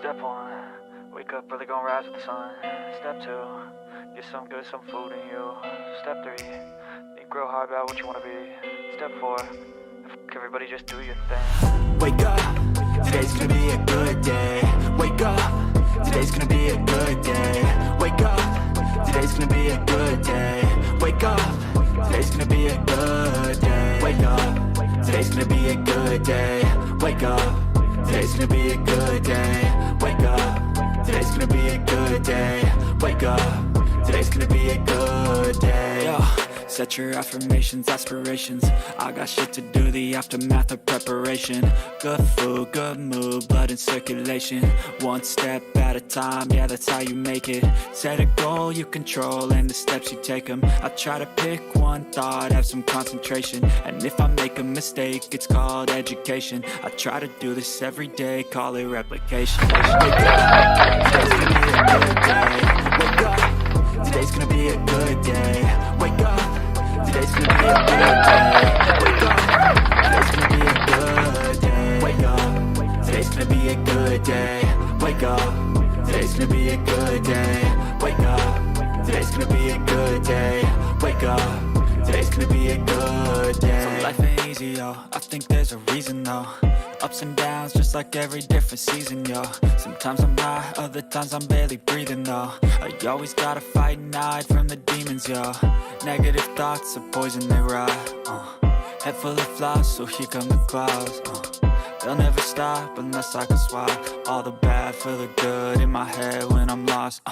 Step 1, wake up early, gonna rise with the sun. Step 2, get some good, some food in you. Step 3, think real hard about what you wanna be. Step 4, everybody just do your thing. Wake up, today's gonna be a good day. Wake up, today's gonna be a good day. Wake up, today's gonna be a good day. Wake up, today's gonna be a good day. Wake up, today's gonna be a good day. Wake up, today's gonna be a good day. Wake up, today's gonna be a good day. Wake up, today's gonna be a good day. Yo, set your affirmations, aspirations. I got shit to do, the aftermath of preparation. Good food, good mood, blood in circulation. One step at a time, yeah, that's how you make it. Set a goal you control and the steps you take them. I try to pick one thought, have some concentration. And if I make a mistake, it's called education. I try to do this every day, call it replication. Wake up, today's gonna be a good day. Wake up, today's gonna be a good day. Wake up, today's gonna be a good day. Wake up, today's gonna be a good day. Wake up, today's gonna be a good day. Wake up, today's gonna be a good day. So life ain't easy, yo, I think there's a reason though. Ups and downs, just like every different season, yo. Sometimes I'm high, other times I'm barely breathing, though. I always gotta fight and hide from the demons, yo. Negative thoughts are poison, they rot. Head full of flies, so here come the clouds. They'll never stop unless I can swap all the bad for the good in my head when I'm lost.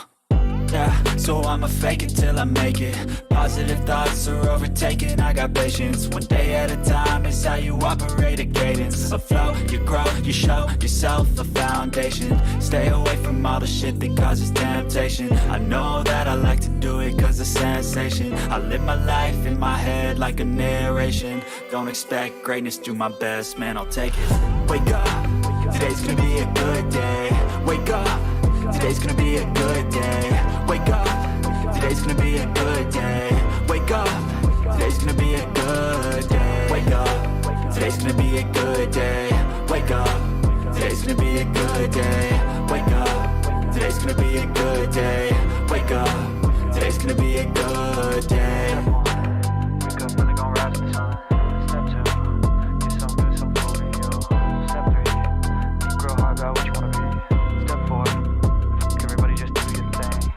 Yeah, so I'ma fake it till I make it. Positive thoughts are overtaken, I got patience. One day at a time is how you operate a cadence. A flow, you grow, you show yourself a foundation. Stay away from all the shit that causes temptation. I know that I like to do it cause it's sensation. I live my life in my head like a narration. Don't expect greatness, do my best, man, I'll take it. Wake up, today's gonna be a good day. Wake up, today's gonna be a good day. Wake up, today's gonna be a good day. Wake up, today's gonna be a good day. Wake up, today's gonna be a good day. Wake up, today's gonna be a good day. Wake up, today's gonna be a good day. Wake up, today's gonna be a good day. Wake up early, gonna rise with the sun. Step 2, get some good, some food in you. Step 3, think real hard about what you wanna be. Step 4, everybody just do your thing.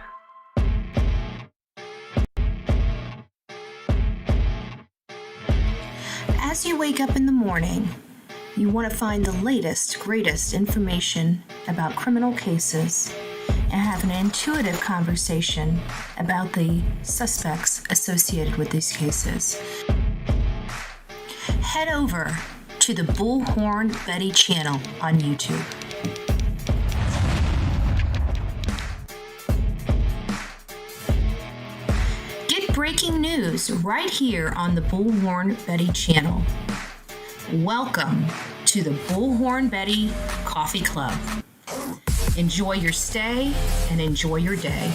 As you wake up in the morning, you want to find the latest, greatest information about criminal cases and have an intuitive conversation about the suspects associated with these cases. Head over to the Bullhorn Betty channel on YouTube. Breaking news right here on the Bullhorn Betty channel. Welcome to the Bullhorn Betty Coffee Club. Enjoy your stay and enjoy your day.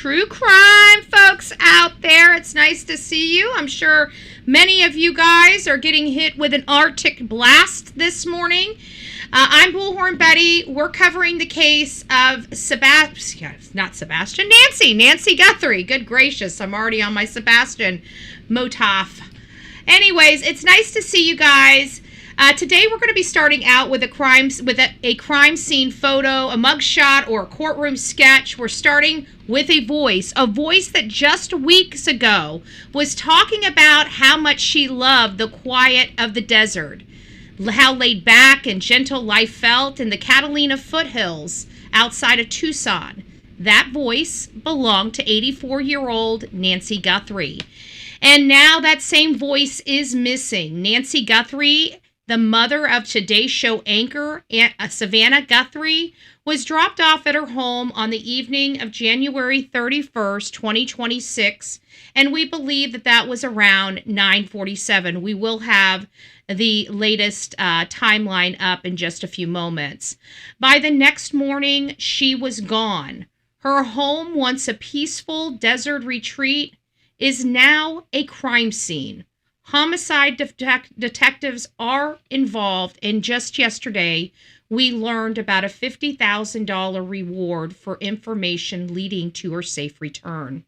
true crime folks out there. It's nice to see you. I'm sure many of you guys are getting hit with an Arctic blast this morning. I'm Bullhorn Betty. We're covering the case of Nancy Guthrie. Good gracious, I'm already on my Sebastian motif. Anyways, it's nice to see you guys. Today we're going to be starting out with a crime scene photo, a mugshot, or a courtroom sketch. We're starting with a voice that just weeks ago was talking about how much she loved the quiet of the desert, how laid back and gentle life felt in the Catalina foothills outside of Tucson. That voice belonged to 84-year-old Nancy Guthrie. And now that same voice is missing. Nancy Guthrie, the mother of Today's Show anchor, Savannah Guthrie, was dropped off at her home on the evening of January 31st, 2026, and we believe that was around 9:47. We will have the latest timeline up in just a few moments. By the next morning, she was gone. Her home, once a peaceful desert retreat, is now a crime scene. Homicide detectives are involved, and just yesterday, we learned about a $50,000 reward for information leading to her safe return.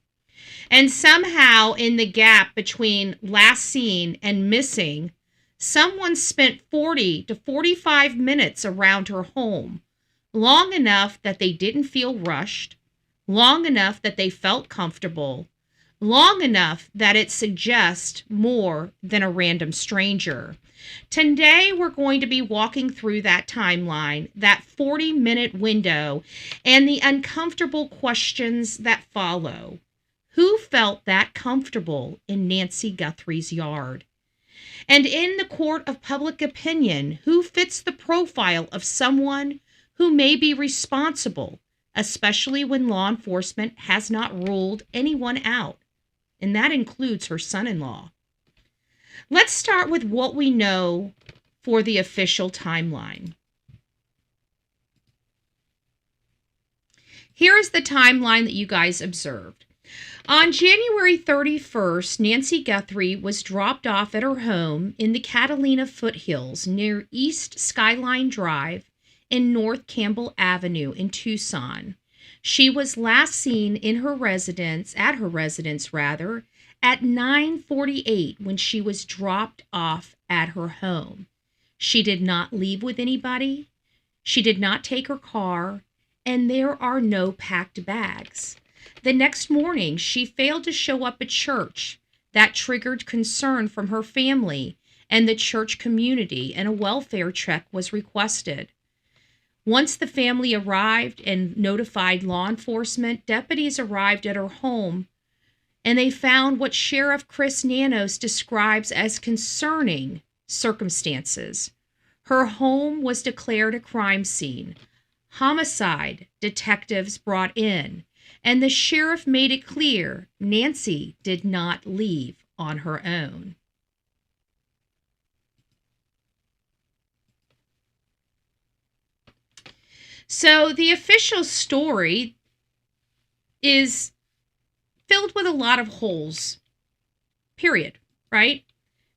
And somehow, in the gap between last seen and missing, someone spent 40 to 45 minutes around her home, long enough that they didn't feel rushed, long enough that they felt comfortable, long enough that it suggests more than a random stranger. Today, we're going to be walking through that timeline, that 40-minute window, and the uncomfortable questions that follow. Who felt that comfortable in Nancy Guthrie's yard? And in the court of public opinion, who fits the profile of someone who may be responsible, especially when law enforcement has not ruled anyone out? And that includes her son-in-law. Let's start with what we know for the official timeline. Here is the timeline that you guys observed. On January 31st, Nancy Guthrie was dropped off at her home in the Catalina foothills near East Skyline Drive and North Campbell Avenue in Tucson. She was last seen at her residence, at 9:48 when she was dropped off at her home. She did not leave with anybody. She did not take her car, and there are no packed bags. The next morning, she failed to show up at church. That triggered concern from her family and the church community, and a welfare check was requested. Once the family arrived and notified law enforcement, deputies arrived at her home, and they found what Sheriff Chris Nanos describes as concerning circumstances. Her home was declared a crime scene. Homicide detectives brought in, and the sheriff made it clear Nancy did not leave on her own. So the official story is filled with a lot of holes, period, right?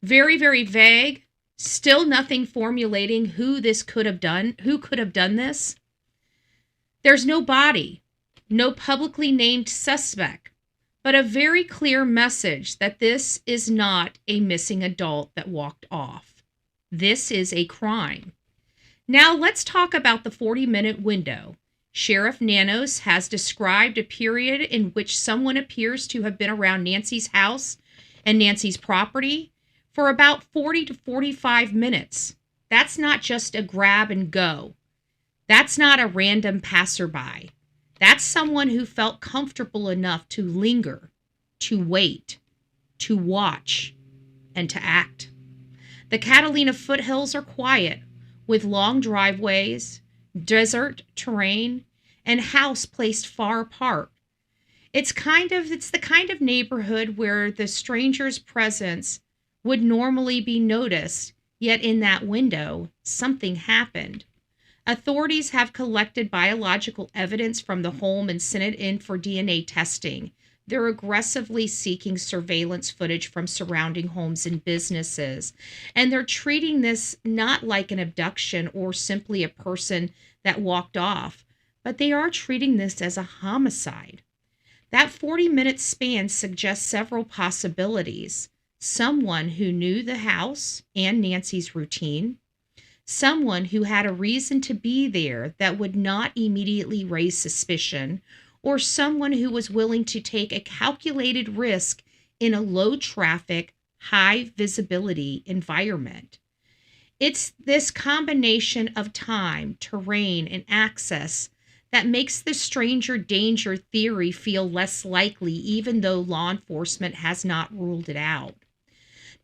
Very, very vague. Still nothing formulating who could have done this. There's no body, no publicly named suspect, but a very clear message that this is not a missing adult that walked off. This is a crime. Now let's talk about the 40-minute window. Sheriff Nanos has described a period in which someone appears to have been around Nancy's house and Nancy's property for about 40 to 45 minutes. That's not just a grab and go. That's not a random passerby. That's someone who felt comfortable enough to linger, to wait, to watch, and to act. The Catalina foothills are quiet, with long driveways, desert terrain, and house placed far apart. It's the kind of neighborhood where the stranger's presence would normally be noticed, yet in that window, something happened. Authorities have collected biological evidence from the home and sent it in for DNA testing. They're aggressively seeking surveillance footage from surrounding homes and businesses. And they're treating this not like an abduction or simply a person that walked off, but they are treating this as a homicide. That 40-minute span suggests several possibilities. Someone who knew the house and Nancy's routine, someone who had a reason to be there that would not immediately raise suspicion, or someone who was willing to take a calculated risk in a low-traffic, high-visibility environment. It's this combination of time, terrain, and access that makes the stranger danger theory feel less likely, even though law enforcement has not ruled it out.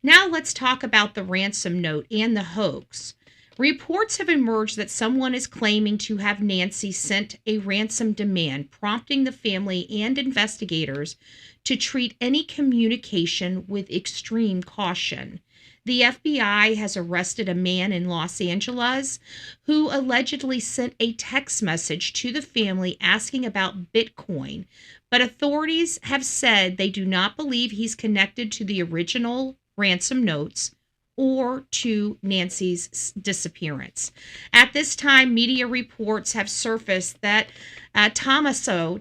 Now let's talk about the ransom note and the hoax. Reports have emerged that someone is claiming to have Nancy sent a ransom demand, prompting the family and investigators to treat any communication with extreme caution. The FBI has arrested a man in Los Angeles who allegedly sent a text message to the family asking about Bitcoin, but authorities have said they do not believe he's connected to the original ransom notes or to Nancy's disappearance. At this time, media reports have surfaced that Tammaso,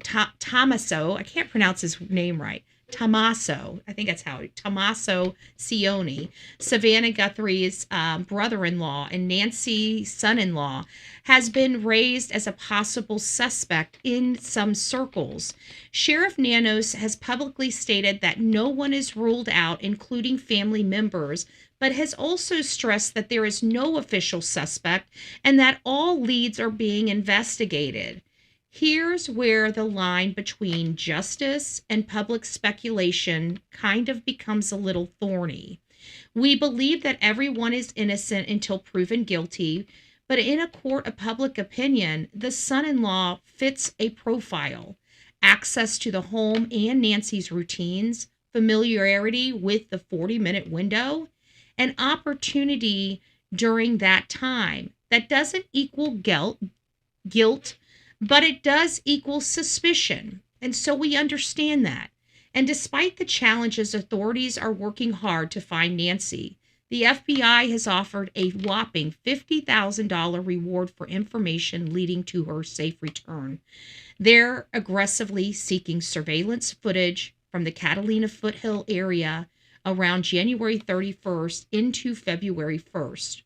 I can't pronounce his name right, Tommaso, I think that's how, Tommaso Cioni, Savannah Guthrie's brother-in-law and Nancy's son-in-law, has been raised as a possible suspect in some circles. Sheriff Nanos has publicly stated that no one is ruled out, including family members, but has also stressed that there is no official suspect and that all leads are being investigated. Here's where the line between justice and public speculation kind of becomes a little thorny. We believe that everyone is innocent until proven guilty, but in a court of public opinion, the son-in-law fits a profile: access to the home and Nancy's routines, familiarity with the 40-minute window, an opportunity during that time. That doesn't equal guilt, but it does equal suspicion. And so we understand that. And despite the challenges, authorities are working hard to find Nancy. The FBI has offered a whopping $50,000 reward for information leading to her safe return. They're aggressively seeking surveillance footage from the Catalina Foothill area around January 31st into February 1st.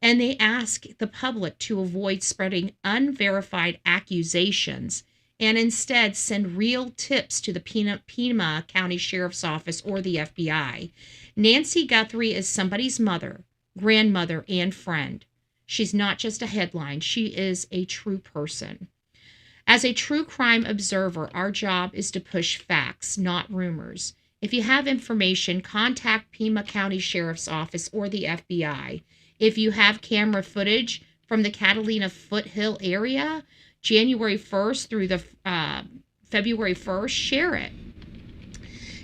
And they ask the public to avoid spreading unverified accusations and instead send real tips to the Pima County Sheriff's Office or the FBI. Nancy Guthrie is somebody's mother, grandmother, and friend. She's not just a headline. She is a true person. As a true crime observer, our job is to push facts, not rumors. If you have information, contact Pima County Sheriff's Office or the FBI. If you have camera footage from the Catalina Foothill area, January 1st through the February 1st, share it.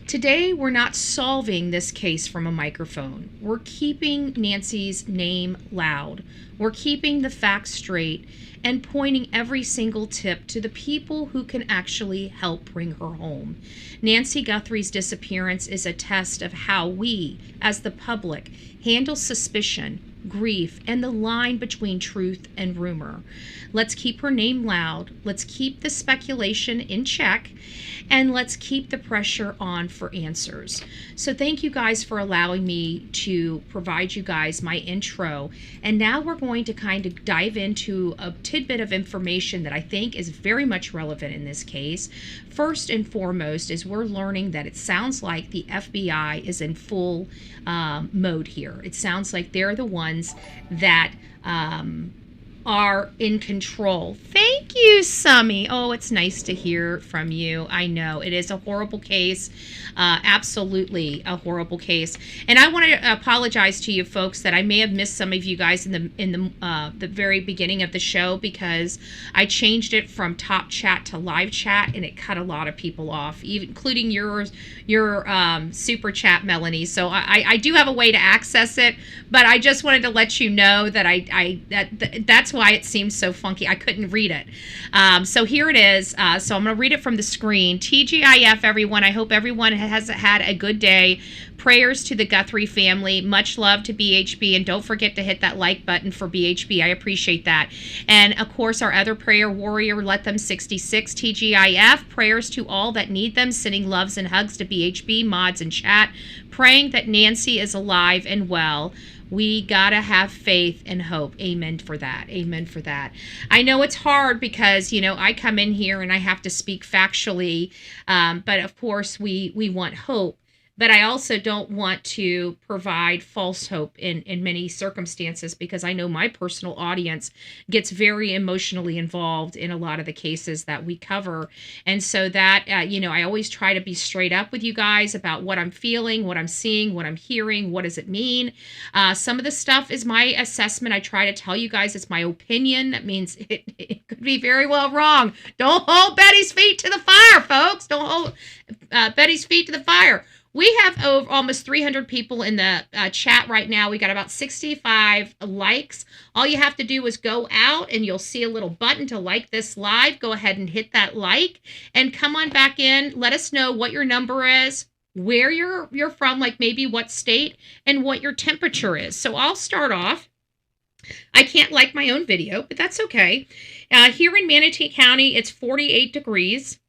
Today, we're not solving this case from a microphone. We're keeping Nancy's name loud. We're keeping the facts straight and pointing every single tip to the people who can actually help bring her home. Nancy Guthrie's disappearance is a test of how we, as the public, handle suspicion, grief, and the line between truth and rumor. Let's keep her name loud. Let's keep the speculation in check. And let's keep the pressure on for answers. So thank you guys for allowing me to provide you guys my intro. And now we're going to kind of dive into a tidbit of information that I think is very much relevant in this case. First and foremost is we're learning that it sounds like the FBI is in full mode here. It sounds like they're the ones that are in control. Thank you, Summy. Oh, it's nice to hear from you. I know it is a horrible case. Absolutely a horrible case. And I want to apologize to you folks that I may have missed some of you guys in the very beginning of the show, because I changed it from top chat to live chat, and it cut a lot of people off, even including your super chat, Melanie. So I do have a way to access it, but I just wanted to let you know that that's why it seems so funky. I couldn't read it. So here it is. So I'm going to read it from the screen. TGIF, everyone. I hope everyone has had a good day. Prayers to the Guthrie family. Much love to BHB. And don't forget to hit that like button for BHB. I appreciate that. And of course, our other prayer warrior, Let Them 66, TGIF. Prayers to all that need them. Sending loves and hugs to BHB, mods, and chat. Praying that Nancy is alive and well. We gotta have faith and hope. Amen for that. Amen for that. I know it's hard because, I come in here and I have to speak factually, but of course we want hope. But I also don't want to provide false hope in many circumstances, because I know my personal audience gets very emotionally involved in a lot of the cases that we cover. And so that, I always try to be straight up with you guys about what I'm feeling, what I'm seeing, what I'm hearing, what does it mean. Some of the stuff is my assessment. I try to tell you guys it's my opinion. That means it could be very well wrong. Don't hold Betty's feet to the fire, folks. Don't hold Betty's feet to the fire. We have almost 300 people in the chat right now. We got about 65 likes. All you have to do is go out and you'll see a little button to like this live. Go ahead and hit that like and come on back in. Let us know what your number is, where you're from, like maybe what state, and what your temperature is. So I'll start off. I can't like my own video, but that's okay. Here in Manatee County, it's 48 degrees.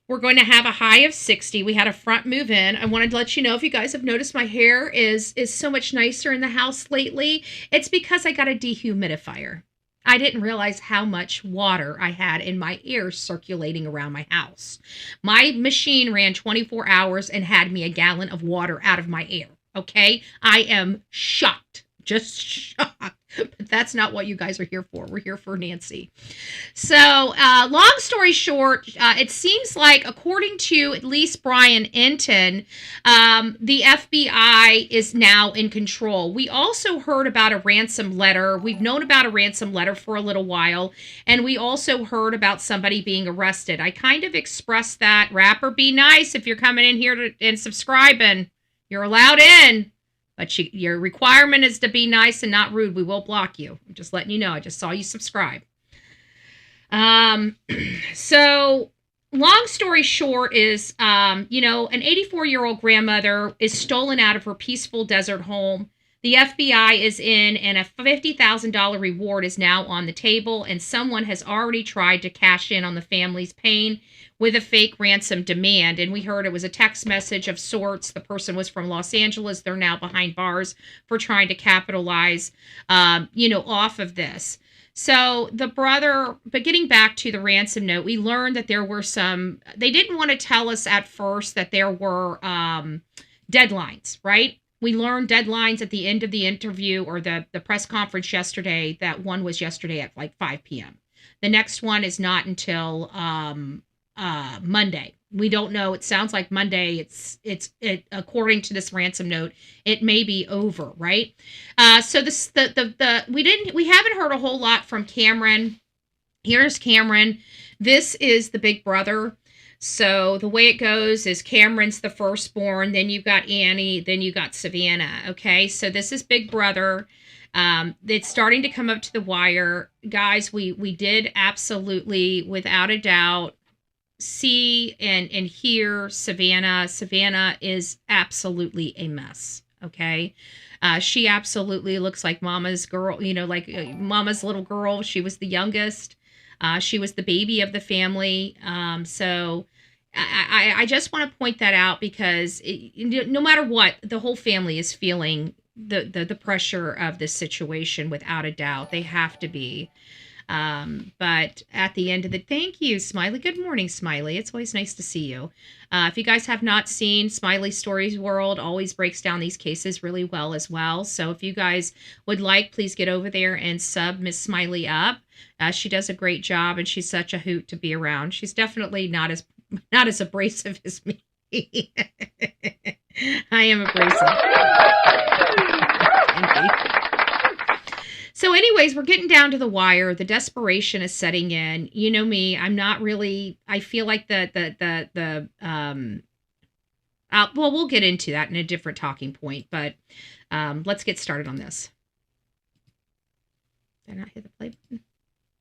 We're going to have a high of 60. We had a front move in. I wanted to let you know, if you guys have noticed, my hair is so much nicer in the house lately. It's because I got a dehumidifier. I didn't realize how much water I had in my air circulating around my house. My machine ran 24 hours and had me a gallon of water out of my air. Okay? I am shocked. Just shocked. But that's not what you guys are here for. We're here for Nancy. So, long story short, it seems like, according to at least Brian Enton, the FBI is now in control. We also heard about a ransom letter. We've known about a ransom letter for a little while, and we also heard about somebody being arrested. I kind of expressed that. Rapper, be nice if you're coming in here and subscribing. You're allowed in. But your requirement is to be nice and not rude. We will block you. I'm just letting you know. I just saw you subscribe. So long story short is, an 84-year-old grandmother is stolen out of her peaceful desert home. The FBI is in, and a $50,000 reward is now on the table, and someone has already tried to cash in on the family's pain with a fake ransom demand. And we heard it was a text message of sorts. The person was from Los Angeles. They're now behind bars for trying to capitalize, off of this. So the brother, but getting back to the ransom note, we learned that there were they didn't want to tell us at first that there were deadlines, right? We learned deadlines at the end of the interview, or the press conference yesterday. That one was yesterday at like 5 p.m. The next one is not until Monday. We don't know. It sounds like Monday. It's according to this ransom note, it may be over, right? So we haven't heard a whole lot from Camron. Here's Camron. This is the big brother. So the way it goes is Cameron's the firstborn, then you've got Annie, then you got Savannah. Okay, so this is big brother. It's starting to come up to the wire, guys. We did absolutely, without a doubt, see and hear Savannah. Savannah is absolutely a mess. Okay. She absolutely looks like mama's girl, mama's little girl. She was the youngest. She was the baby of the family. So I just want to point that out, because no matter what, the whole family is feeling the pressure of this situation, without a doubt. They have to be. But at the end of the, thank you, Smiley. Good morning, Smiley. It's always nice to see you. If you guys have not seen Smiley Stories World, always breaks down these cases really well as well. So if you guys would like, please get over there and sub Miss Smiley up. She does a great job, and she's such a hoot to be around. She's definitely not as abrasive as me. I am abrasive. So anyways, we're getting down to the wire. The desperation is setting in. You know me, I'm not really, I feel like well, we'll get into that in a different talking point, but let's get started on this. Did I not hit the play button?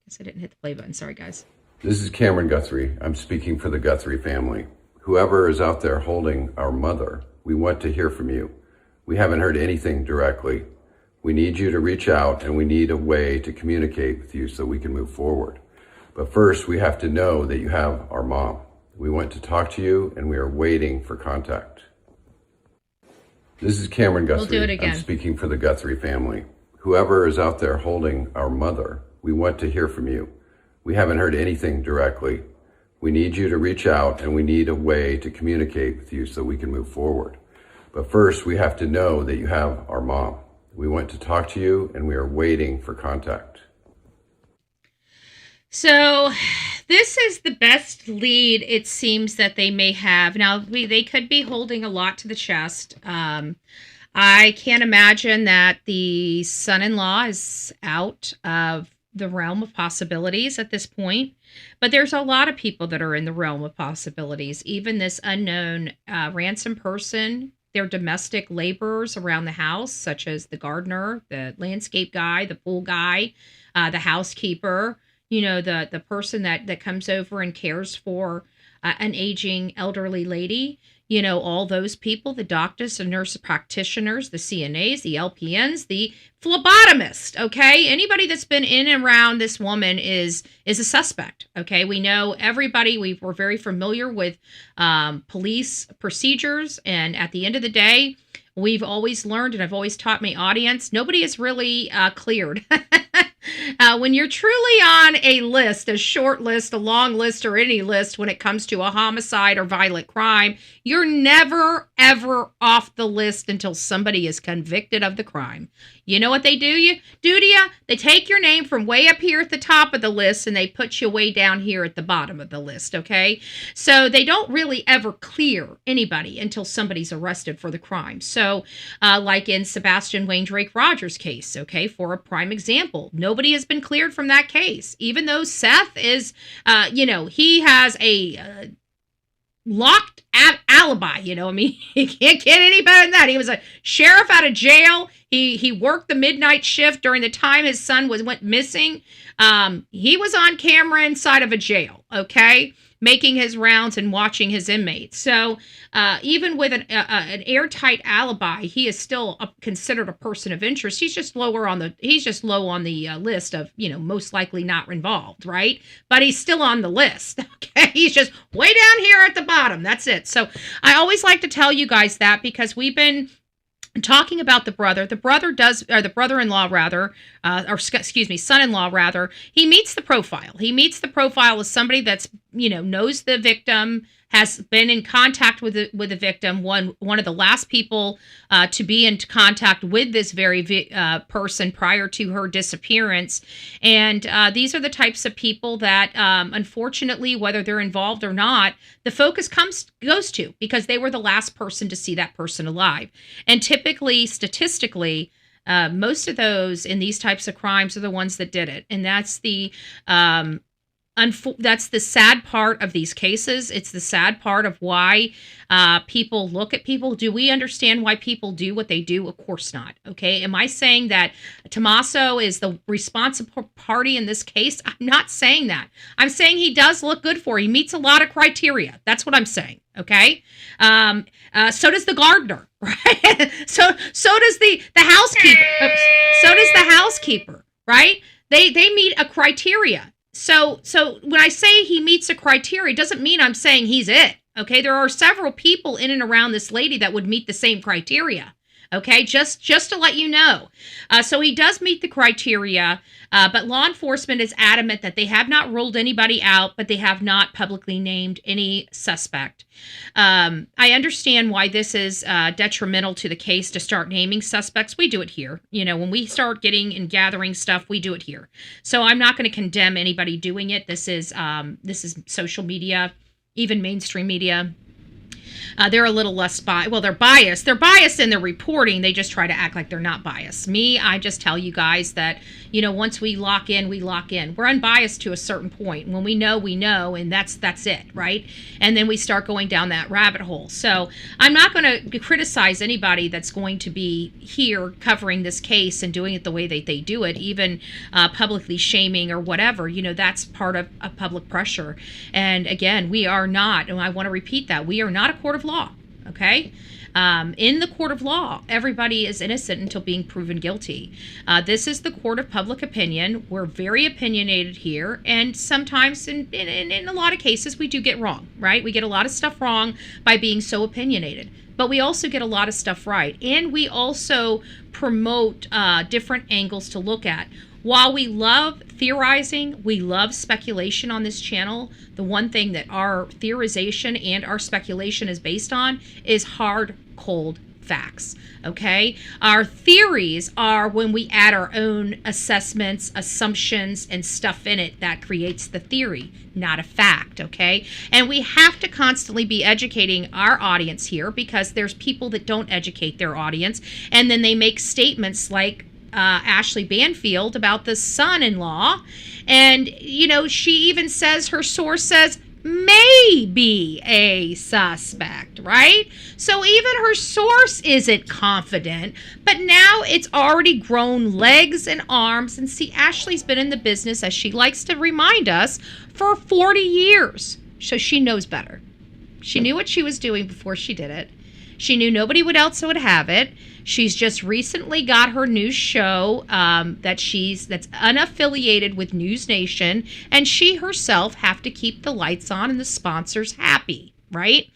Guess I didn't hit the play button. Sorry, guys. This is Camron Guthrie. I'm speaking for the Guthrie family. Whoever is out there holding our mother, we want to hear from you. We haven't heard anything directly. We need you to reach out, and we need a way to communicate with you so we can move forward. But first, we have to know that you have our mom. We want to talk to you, and we are waiting for contact. This is Camron Guthrie. We'll do it again. I'm speaking for the Guthrie family. Whoever is out there holding our mother, we want to hear from you. We haven't heard anything directly. We need you to reach out, and we need a way to communicate with you so we can move forward. But first, we have to know that you have our mom. We want to talk to you, and we are waiting for contact. So this is the best lead it seems that they may have. Now, they could be holding a lot to the chest. I can't imagine that the son-in-law is out of the realm of possibilities at this point. But there's a lot of people that are in the realm of possibilities. Even this unknown ransom person. They're domestic laborers around the house, such as the gardener, the landscape guy, the pool guy, the housekeeper, you know, the person that comes over and cares for an aging elderly lady, you know, all those people, the doctors, the nurse practitioners, the CNAs, the LPNs, the phlebotomist, okay? Anybody that's been in and around this woman is a suspect, okay? We know everybody, we're very familiar with police procedures, and at the end of the day, we've always learned, and I've always taught my audience, nobody is really cleared. When you're truly on a list, a short list, a long list, or any list when it comes to a homicide or violent crime, you're never, ever off the list until somebody is convicted of the crime. You know what they do to you? They take your name from way up here at the top of the list and they put you way down here at the bottom of the list, okay? So they don't really ever clear anybody until somebody's arrested for the crime. So like in Sebastian Wayne Drake Rogers' case, okay, for a prime example, nobody has been cleared from that case. Even though Seth is, he has a locked alibi, you know, I mean, he can't get any better than that. He was a sheriff out of jail. He worked the midnight shift during the time his son went missing. He was on camera inside of a jail, okay, making his rounds and watching his inmates. So even with an airtight alibi, he is still considered a person of interest. He's just low on the list of, you know, most likely not involved, right? But he's still on the list. Okay, he's just way down here at the bottom. That's it. So I always like to tell you guys that because we've been talking about the brother-in-law rather, son-in-law rather, he meets the profile. He meets the profile of somebody that's, you know, knows the victim, has been in contact with the victim, one of the last people to be in contact with this very person prior to her disappearance. And these are the types of people that, unfortunately, whether they're involved or not, the focus goes to because they were the last person to see that person alive. And typically, statistically, most of those in these types of crimes are the ones that did it. And that's that's the sad part of these cases. It's the sad part of why people look at people. Do we understand why people do what they do? Of course not. Okay. Am I saying that Tommaso is the responsible party in this case? I'm not saying that. I'm saying he does look good for it. He meets a lot of criteria. That's what I'm saying. Okay. So does the gardener, right? so does the housekeeper. Oops. So does the housekeeper, right? They meet a criteria. So when I say he meets a criteria, it doesn't mean I'm saying he's it. Okay, there are several people in and around this lady that would meet the same criteria. Okay, just to let you know. So he does meet the criteria, but law enforcement is adamant that they have not ruled anybody out, but they have not publicly named any suspect. I understand why this is detrimental to the case to start naming suspects. We do it here. You know, when we start getting and gathering stuff, we do it here. So I'm not going to condemn anybody doing it. This is social media, even mainstream media. They're a little less biased. Well, they're biased. They're biased in their reporting. They just try to act like they're not biased. Me, I just tell you guys that, you know, once we lock in, we lock in. We're unbiased to a certain point. When we know, and that's it, right? And then we start going down that rabbit hole. So I'm not going to criticize anybody that's going to be here covering this case and doing it the way that they do it, even publicly shaming or whatever. You know, that's part of public pressure. And again, we are not, and I want to repeat that, we are not a court of law, okay? In the court of law, everybody is innocent until being proven guilty. This is the court of public opinion. We're very opinionated here, and sometimes, in a lot of cases, we do get wrong, right? We get a lot of stuff wrong by being so opinionated, but we also get a lot of stuff right, and we also promote different angles to look at. While we love theorizing, we love speculation on this channel, the one thing that our theorization and our speculation is based on is hard, cold facts, okay? Our theories are when we add our own assessments, assumptions, and stuff in it that creates the theory, not a fact, okay? And we have to constantly be educating our audience here because there's people that don't educate their audience, and then they make statements like Ashley Banfield about the son-in-law, and you know, she even says, her source says, may be a suspect, right? So even her source isn't confident, but now it's already grown legs and arms. And see, Ashley's been in the business, as she likes to remind us, for 40 years, so she knows better. She knew what she was doing before she did it. She knew nobody else would have it. She's just recently got her new show that's unaffiliated with News Nation, and she herself have to keep the lights on and the sponsors happy, right?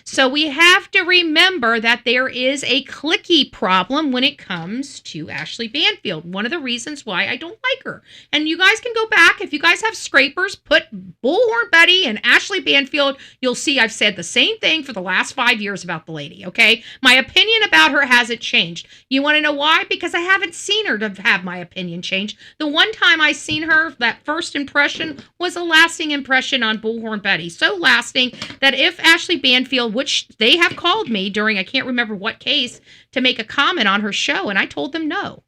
So we have to remember that there is a cliquey problem when it comes to Ashley Banfield. One of the reasons why I don't like her. And you guys can go back, if you guys have scrapers, put Bullhorn Betty and Ashley Banfield. You'll see I've said the same thing for the last 5 years about the lady, okay? My opinion about her hasn't changed. You want to know why? Because I haven't seen her to have my opinion changed. The one time I seen her, that first impression was a lasting impression on Bullhorn Betty. So lasting that if Ashley Banfield, which they have called me during, I can't remember what case, to make a comment on her show, and I told them no.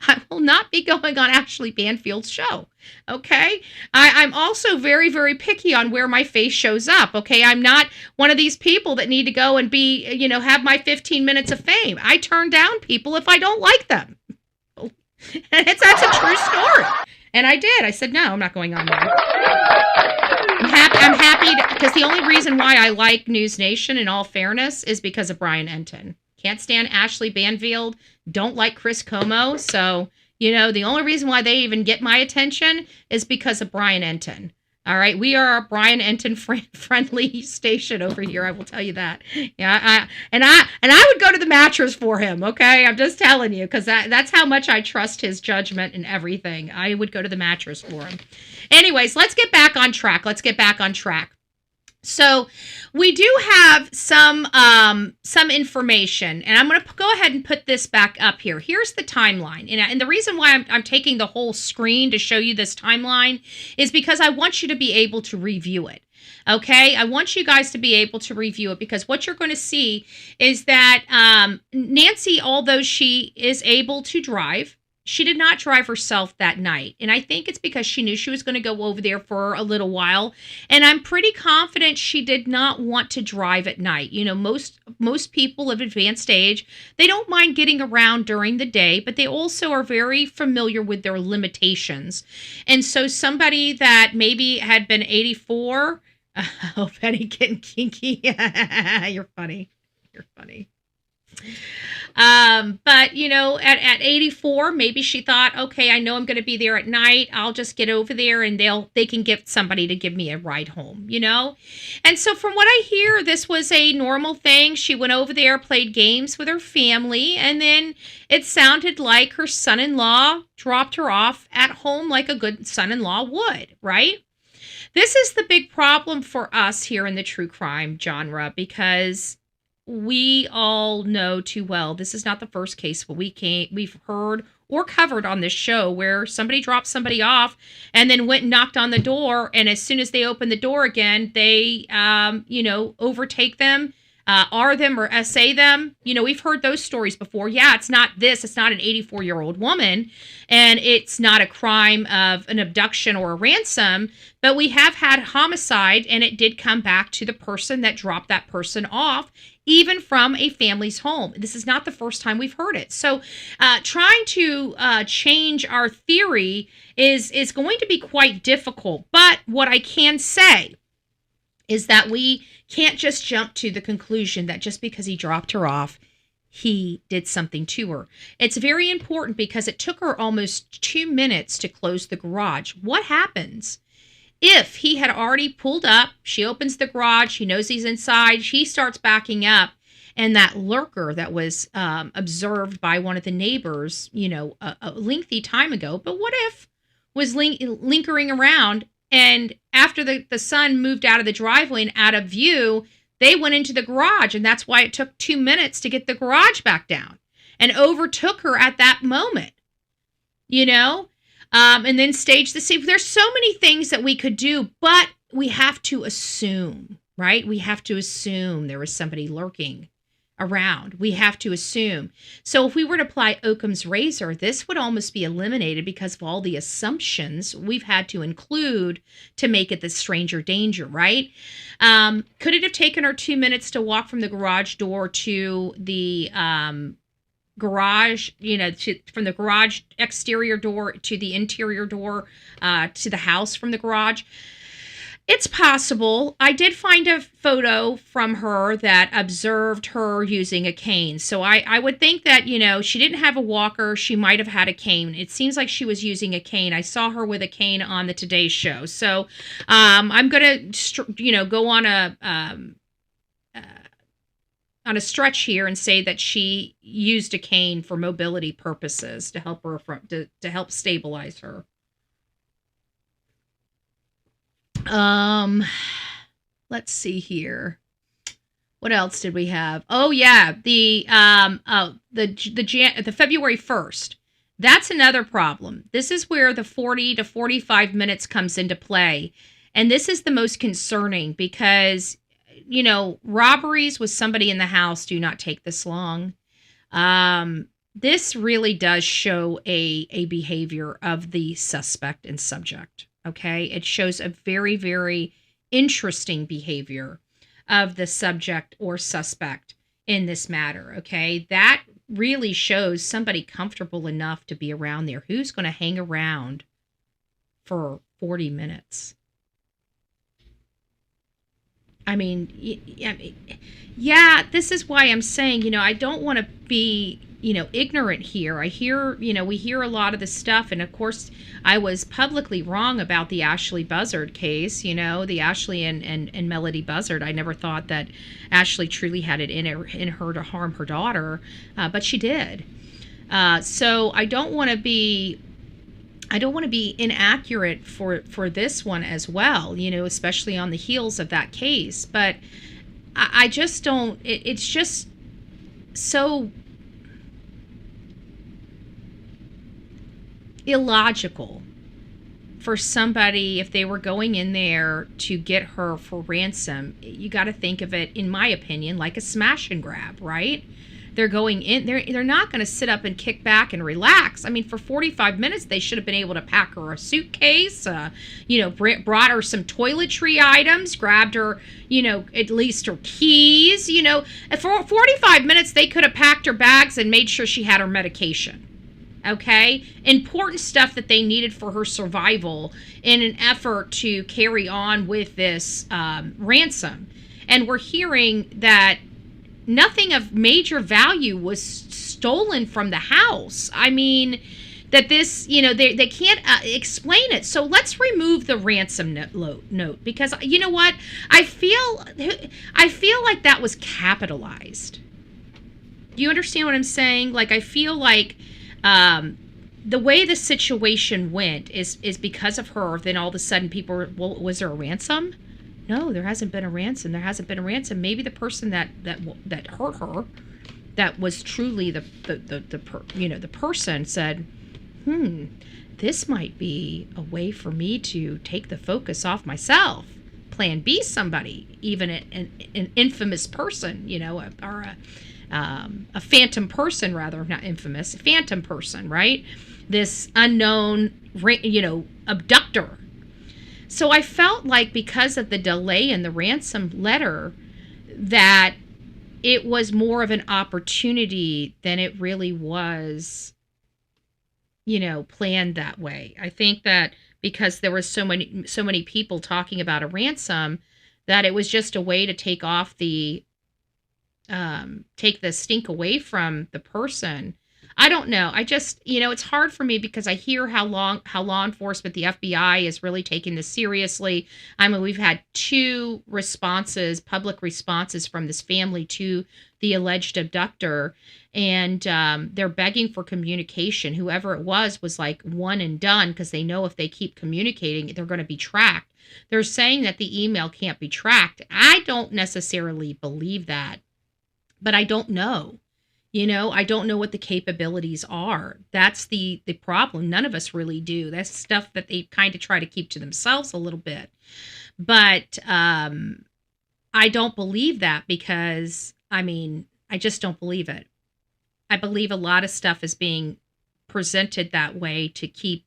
I will not be going on Ashley Banfield's show, okay? I'm also very, very picky on where my face shows up, okay? I'm not one of these people that need to go and be, you know, have my 15 minutes of fame. I turn down people if I don't like them. And that's a true story. And I did. I said, no, I'm not going on there. I'm happy because the only reason why I like News Nation, in all fairness, is because of Brian Enton. Can't stand Ashley Banfield. Don't like Chris Como. So, you know, the only reason why they even get my attention is because of Brian Enton. All right, we are a Brian Enton friendly station over here. I will tell you that. Yeah, I would go to the mattress for him. Okay, I'm just telling you because that's how much I trust his judgment and everything. I would go to the mattress for him. Anyways, let's get back on track. So we do have some information, and I'm going to go ahead and put this back up here. Here's the timeline, and the reason why I'm taking the whole screen to show you this timeline is because I want you to be able to review it. Okay, I want you guys to be able to review it because what you're going to see is that Nancy, although she is able to drive, she did not drive herself that night. And I think it's because she knew she was going to go over there for a little while. And I'm pretty confident she did not want to drive at night. You know, most people of advanced age, they don't mind getting around during the day, but they also are very familiar with their limitations. And so somebody that maybe had been 84, oh, Betty getting kinky. You're funny. But at 84, maybe she thought, okay, I know I'm going to be there at night. I'll just get over there and they can get somebody to give me a ride home, And so from what I hear, this was a normal thing. She went over there, played games with her family, and then it sounded like her son-in-law dropped her off at home like a good son-in-law would, right? This is the big problem for us here in the true crime genre, because we all know too well this is not the first case we've heard or covered on this show where somebody dropped somebody off and then went and knocked on the door, and as soon as they open the door again, they overtake them, R them or SA them. We've heard those stories before. Yeah, it's not an 84-year-old woman, and it's not a crime of an abduction or a ransom, but we have had homicide, and it did come back to the person that dropped that person off, even from a family's home. This is not the first time we've heard it. So trying to change our theory is going to be quite difficult. But what I can say is that we can't just jump to the conclusion that just because he dropped her off, he did something to her. It's very important because it took her almost 2 minutes to close the garage. What happens if he had already pulled up? She opens the garage, he knows he's inside, she starts backing up, and that lurker that was observed by one of the neighbors, a lengthy time ago, but what if was linkering around, and after the son moved out of the driveway and out of view, they went into the garage, and that's why it took 2 minutes to get the garage back down and overtook her at that moment, and then stage the scene. There's so many things that we could do, but we have to assume, right? We have to assume there was somebody lurking around. We have to assume. So if we were to apply Occam's razor, this would almost be eliminated because of all the assumptions we've had to include to make it the stranger danger, right? Could it have taken her 2 minutes to walk from the garage door to the garage, from the garage exterior door to the interior door to the house from the garage? It's possible. I did find a photo from her that observed her using a cane. So I would think that, she didn't have a walker. She might have had a cane. It seems like she was using a cane. I saw her with a cane on the Today Show. So I'm going to, go on a stretch here and say that she used a cane for mobility purposes to help her to help stabilize her. Let's see here. What else did we have? Oh yeah, the February 1st. That's another problem. This is where the 40 to 45 minutes comes into play. And this is the most concerning because robberies with somebody in the house do not take this long. This really does show a behavior of the suspect and subject. Okay, it shows a very, very interesting behavior of the subject or suspect in this matter. Okay, that really shows somebody comfortable enough to be around there. Who's going to hang around for 40 minutes? I mean, yeah, this is why I'm saying, I don't want to be, ignorant here. I hear, we hear a lot of this stuff. And of course, I was publicly wrong about the Ashley Buzzard case, the Ashley and Melody Buzzard. I never thought that Ashley truly had it in her to harm her daughter, but she did. So I don't want to be inaccurate for this one as well, especially on the heels of that case. But I just don't, it's just so illogical for somebody, if they were going in there to get her for ransom. You got to think of it, in my opinion, like a smash and grab, right? They're going in, they're not going to sit up and kick back and relax. I mean, for 45 minutes, they should have been able to pack her a suitcase, brought her some toiletry items, grabbed her, at least her keys, And for 45 minutes, they could have packed her bags and made sure she had her medication. Okay? Important stuff that they needed for her survival in an effort to carry on with this ransom. And we're hearing that nothing of major value was stolen from the house. I mean, that this, they can't explain it. So let's remove the ransom note, because you know what? I feel like that was capitalized. Do you understand what I'm saying? Like, I feel like the way the situation went is because of her. Then all of a sudden people were, well, was there a ransom? No, there hasn't been a ransom. There hasn't been a ransom. Maybe the person that hurt her, that was truly the person, said, this might be a way for me to take the focus off myself. Plan B somebody, even an infamous person, or a phantom person, rather, not infamous, a phantom person, right? This unknown, abductor. So I felt like because of the delay in the ransom letter, that it was more of an opportunity than it really was, planned that way. I think that because there was so many people talking about a ransom, that it was just a way to take the stink away from the person. I don't know. I just, it's hard for me because I hear how law enforcement, the FBI, is really taking this seriously. I mean, we've had 2 public responses from this family to the alleged abductor, and they're begging for communication. Whoever it was like one and done, because they know if they keep communicating, they're going to be tracked. They're saying that the email can't be tracked. I don't necessarily believe that, but I don't know. I don't know what the capabilities are. That's the problem. None of us really do. That's stuff that they kind of try to keep to themselves a little bit. But I don't believe that, because, I just don't believe it. I believe a lot of stuff is being presented that way to keep.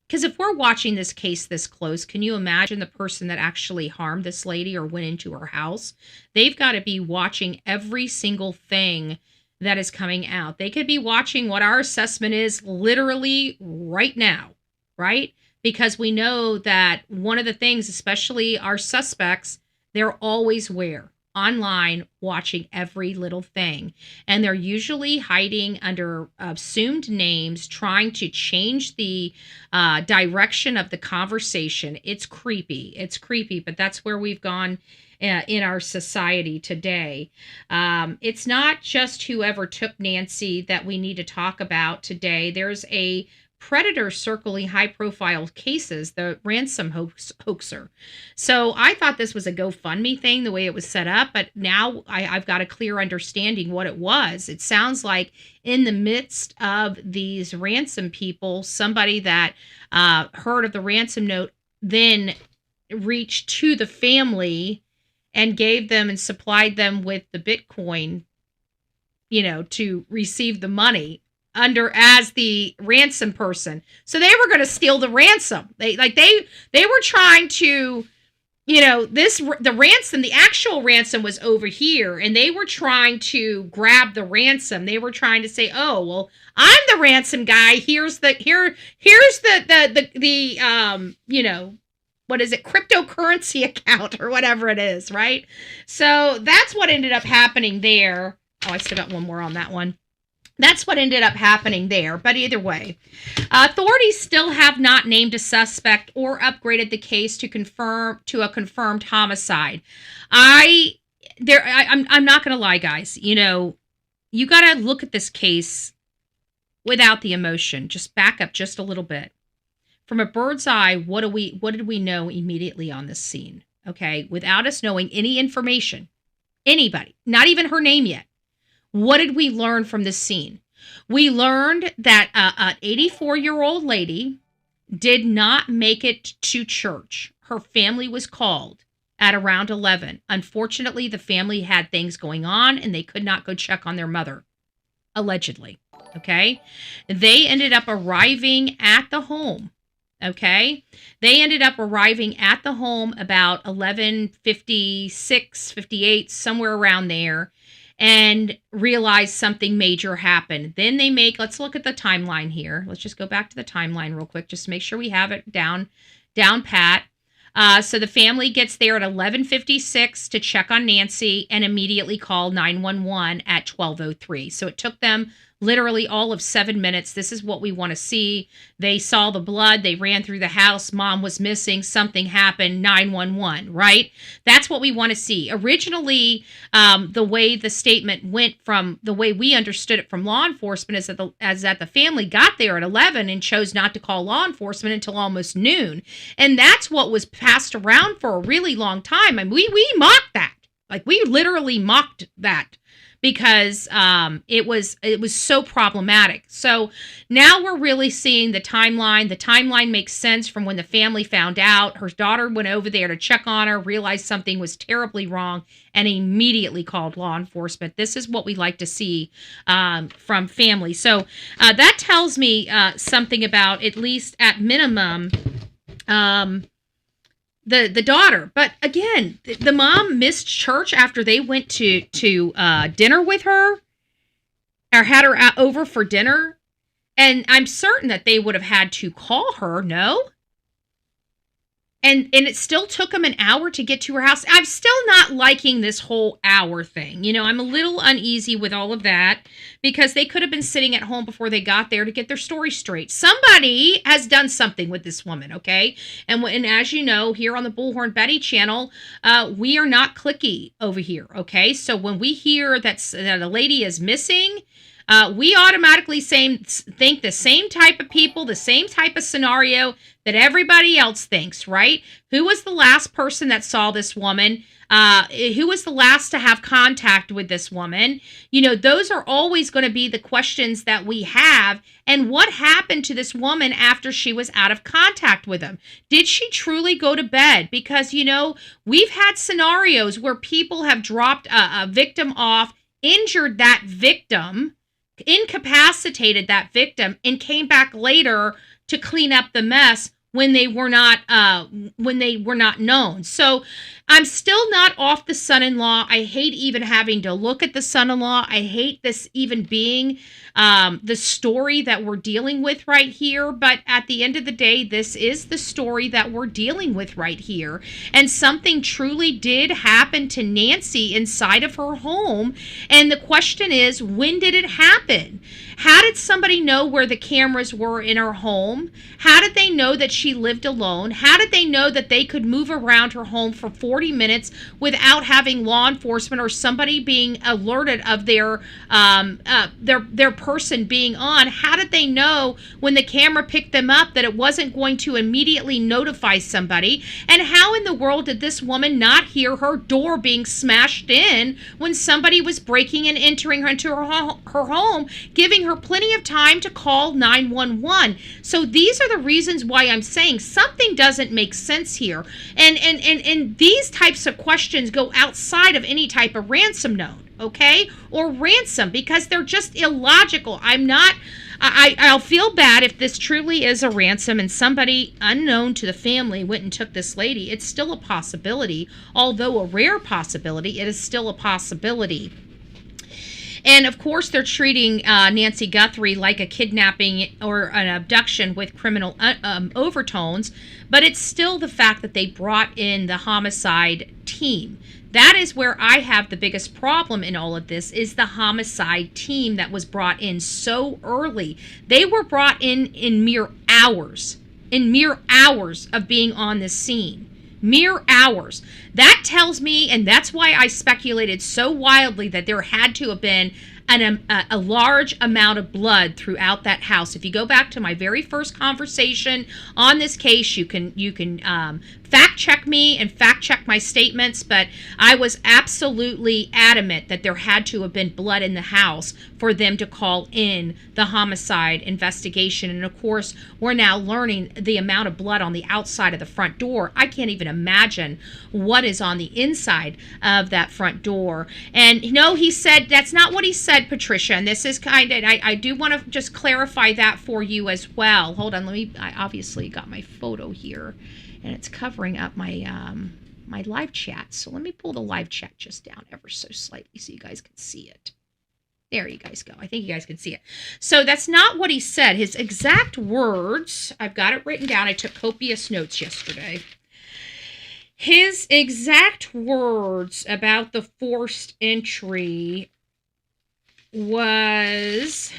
Because if we're watching this case this close, can you imagine the person that actually harmed this lady or went into her house? They've got to be watching every single thing that is coming out. They could be watching what our assessment is literally right now, right? Because we know that one of the things, especially our suspects, they're always where? Online, watching every little thing. And they're usually hiding under assumed names, trying to change the direction of the conversation. It's creepy, but that's where we've gone in our society today. It's not just whoever took Nancy that we need to talk about today. There's a predator circling high-profile cases, the ransom hoaxer. So I thought this was a GoFundMe thing, the way it was set up, but now I've got a clear understanding what it was. It sounds like in the midst of these ransom people, somebody that heard of the ransom note then reached to the family and gave them and supplied them with the Bitcoin, to receive the money as the ransom person. So they were going to steal the ransom. They were trying to, the actual ransom was over here, and they were trying to grab the ransom. They were trying to say, oh, well, I'm the ransom guy. Here's the what is it? Cryptocurrency account or whatever it is. Right. So that's what ended up happening there. Oh, I still got one more on that one. That's what ended up happening there. But either way, authorities still have not named a suspect or upgraded the case to a confirmed homicide. I'm not going to lie, guys. You got to look at this case without the emotion. Just back up just a little bit. From a bird's eye, what did we know immediately on this scene? Okay, without us knowing any information, anybody, not even her name yet. What did we learn from this scene? We learned that an 84-year-old lady did not make it to church. Her family was called at around 11. Unfortunately, the family had things going on and they could not go check on their mother, allegedly. Okay? They ended up arriving at the home. Okay? They ended up arriving at the home about 11:56, 58, somewhere around there, and realize something major happened. Then let's look at the timeline here. Let's just go back to the timeline real quick, just to make sure we have it down pat. So the family gets there at 11:56 to check on Nancy and immediately call 911 at 12:03. So it took them literally all of 7 minutes. This is what we want to see. They saw the blood. They ran through the house. Mom was missing. Something happened. 911, right? That's what we want to see. Originally, the way the statement went from the way we understood it from law enforcement is that the family got there at 11 and chose not to call law enforcement until almost noon. And that's what was passed around for a really long time. I mean, we mocked that. Like, we literally mocked that, because it was so problematic. So now we're really seeing the timeline. The timeline makes sense from when the family found out. Her daughter went over there to check on her, realized something was terribly wrong, and immediately called law enforcement. This is what we like to see from family. So that tells me something about, at least at minimum, the daughter. But again, the mom missed church after they went to dinner with her, or had her over for dinner. And I'm certain that they would have had to call her, no? And it still took them an hour to get to her house. I'm still not liking this whole hour thing. You know, I'm a little uneasy with all of that, because they could have been sitting at home before they got there to get their story straight. Somebody has done something with this woman, okay? And as you know, here on the Bullhorn Betty channel, we are not cliquey over here, okay? So when we hear that a lady is missing, we automatically think the same type of people, the same type of scenario that everybody else thinks, right? Who was the last person that saw this woman? Who was the last to have contact with this woman? You know, those are always going to be the questions that we have. And what happened to this woman after she was out of contact with him? Did she truly go to bed? Because, you know, we've had scenarios where people have dropped a victim off, injured that victim, incapacitated that victim, and came back later to clean up the mess when they were not known. So I'm still not off the son-in-law. I hate even having to look at the son-in-law. I hate this even being the story that we're dealing with right here. But at the end of the day, this is the story that we're dealing with right here. And something truly did happen to Nancy inside of her home. And the question is, when did it happen? How did somebody know where the cameras were in her home? How did they know that she lived alone? How did they know that they could move around her home for 40 minutes without having law enforcement or somebody being alerted of their person being on? How did they know when the camera picked them up that it wasn't going to immediately notify somebody? And how in the world did this woman not hear her door being smashed in when somebody was breaking and entering into her home, giving her plenty of time to call 911? So these are the reasons why I'm saying something doesn't make sense here. And these types of questions go outside of any type of ransom note, okay? Or ransom, because they're just illogical. I'll feel bad if this truly is a ransom and somebody unknown to the family went and took this lady. It's still a possibility. Although a rare possibility, it is still a possibility. And of course, they're treating Nancy Guthrie like a kidnapping or an abduction with criminal overtones, but it's still the fact that they brought in the homicide team. That is where I have the biggest problem in all of this, is the homicide team that was brought in so early. They were brought in mere hours of being on this scene. Mere hours. That tells me, and that's why I speculated so wildly that there had to have been a large amount of blood throughout that house. If you go back to my very first conversation on this case, you can fact check me and fact check my statements, but I was absolutely adamant that there had to have been blood in the house for them to call in the homicide investigation. And of course, we're now learning the amount of blood on the outside of the front door. I can't even imagine what is on the inside of that front door. And no, he said, that's not what he said, Patricia. And this is kind of, I do want to just clarify that for you as well. Hold on, I obviously got my photo here, and it's covering up my my live chat. So let me pull the live chat just down ever so slightly so you guys can see it. There you guys go. I think you guys can see it. So that's not what he said. His exact words, I've got it written down. I took copious notes yesterday. His exact words about the forced entry was,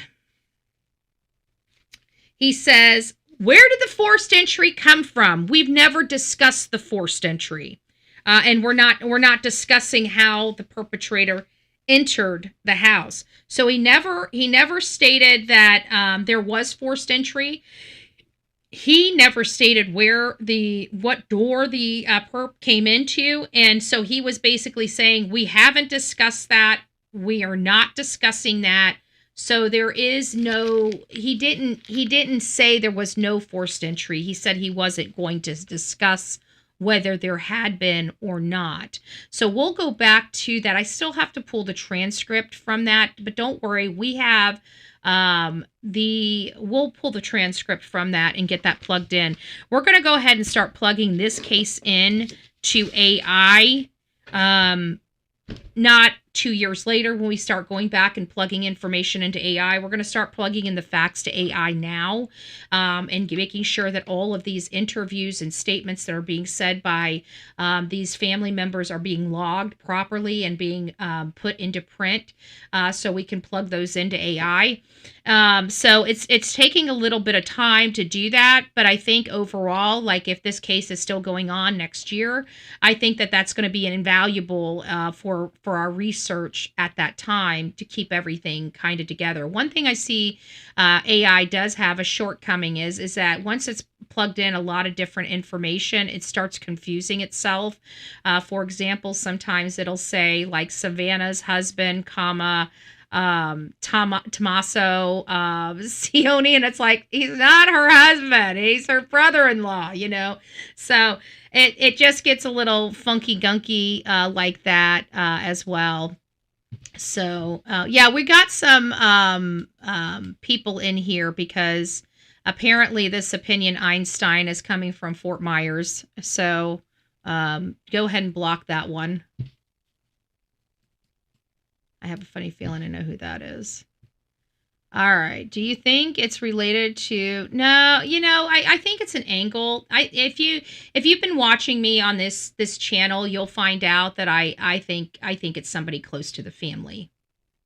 he says, "Where did the forced entry come from? We've never discussed the forced entry. And we're not discussing how the perpetrator entered the house." So he never stated that there was forced entry. He never stated what door the perp came into, and so he was basically saying, we haven't discussed that. We are not discussing that. So there is no. He didn't say there was no forced entry. He said he wasn't going to discuss whether there had been or not. So we'll go back to that. I still have to pull the transcript from that, but don't worry, we have we'll pull the transcript from that and get that plugged in. We're going to go ahead and start plugging this case in to AI. Not 2 years later when we start going back and plugging information into AI. We're going to start plugging in the facts to AI now, and making sure that all of these interviews and statements that are being said by these family members are being logged properly and being put into print, so we can plug those into AI. So it's taking a little bit of time to do that, but I think overall, like if this case is still going on next year, I think that that's going to be invaluable for our research at that time to keep everything kind of together. One thing I see AI does have a shortcoming is that once it's plugged in a lot of different information, it starts confusing itself. For example, sometimes it'll say like Savannah's husband, comma, Tommaso Cioni, and it's like, he's not her husband, he's her brother-in-law, so it just gets a little funky gunky like that as well. So yeah, we got some people in here because apparently this opinion Einstein is coming from Fort Myers, so go ahead and block that one. I have a funny feeling I know who that is. All right. Do you think it's related to? No, I think it's an angle. If you've been watching me on this channel, you'll find out that I think it's somebody close to the family.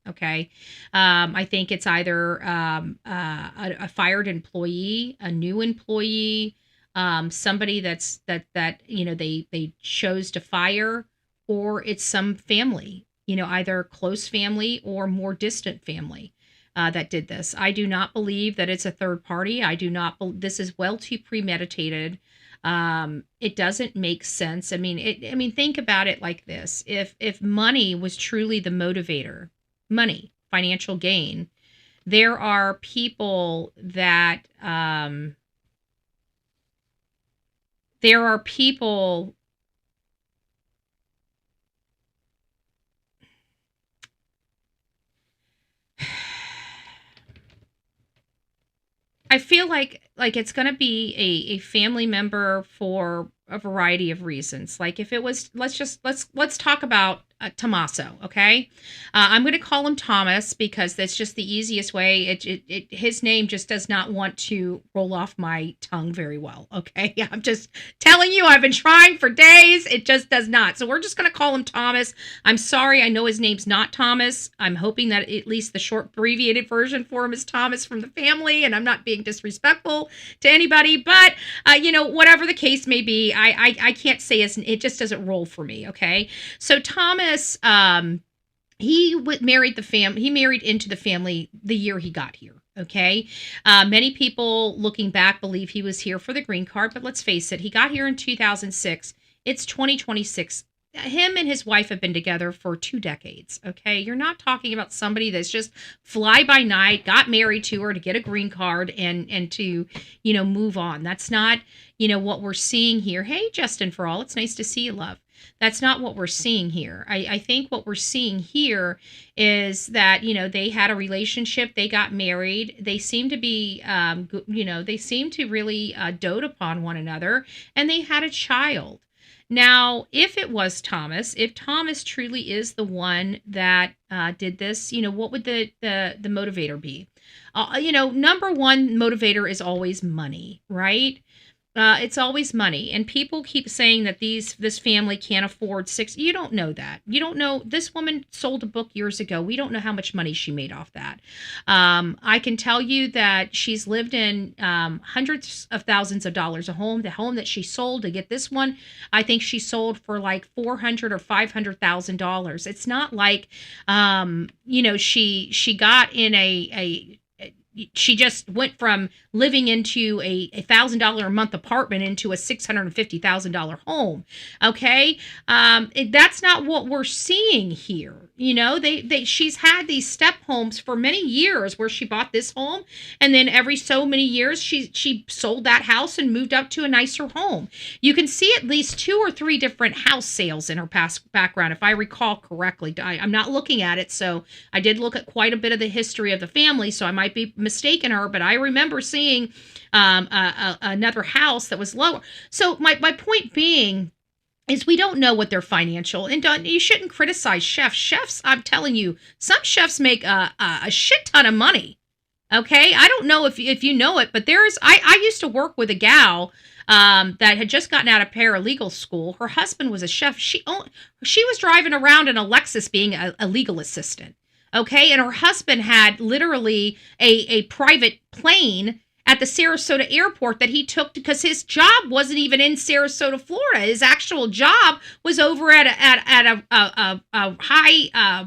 Okay. I think it's either a fired employee, a new employee, somebody that they chose to fire, or it's some family. Either close family or more distant family that did this. I do not believe that it's a third party. This is well too premeditated. It doesn't make sense. I mean, think about it like this. If money was truly the motivator, money, financial gain, there are people that, I feel like it's going to be a family member for a variety of reasons. Like if it was, let's talk about Tammaso, okay? I'm going to call him Thomas because that's just the easiest way. His name just does not want to roll off my tongue very well, okay? I'm just telling you, I've been trying for days. It just does not. So we're just going to call him Thomas. I'm sorry, I know his name's not Thomas. I'm hoping that at least the short abbreviated version for him is Thomas from the family, and I'm not being disrespectful to anybody, but whatever the case may be, I can't say it just doesn't roll for me, okay? So Thomas, he married into the family the year he got here. Okay. Many people looking back believe he was here for the green card, but let's face it, he got here in 2006. It's 2026. Him and his wife have been together for 2 decades. Okay. You're not talking about somebody that's just fly by night, got married to her to get a green card and to, move on. That's not, what we're seeing here. Hey, Justin for all, it's nice to see you, love. That's not what we're seeing here. I think what we're seeing here is that, they had a relationship, they got married, they seem to be, they seem to really dote upon one another, and they had a child. Now, if Thomas truly is the one that did this, what would the motivator be? Number one motivator is always money, right? It's always money, and people keep saying that this family can't afford six. You don't know that. You don't know. This woman sold a book years ago. We don't know how much money she made off that. I can tell you that she's lived in hundreds of thousands of dollars a home. The home that she sold to get this one, I think she sold for like $400,000 or $500,000. It's not like, she got in she just went from living into a $1,000 a month apartment into a $650,000 home. Okay. That's not what we're seeing here. She's had these step homes for many years where she bought this home, and then every so many years she sold that house and moved up to a nicer home. You can see at least 2 or 3 different house sales in her past background, if I recall correctly. I'm not looking at it, so I did look at quite a bit of the history of the family, so I might be mistaken her, but I remember seeing another house that was lower. So my point being is we don't know what their financial, and you shouldn't criticize chefs. Chefs, I'm telling you, some chefs make a shit ton of money. Okay, I don't know if you know it, but I used to work with a gal that had just gotten out of paralegal school. Her husband was a chef. She was driving around in a Lexus being a legal assistant. Okay, and her husband had literally a private plane at the Sarasota airport that he took because his job wasn't even in Sarasota, Florida. His actual job was over at a high,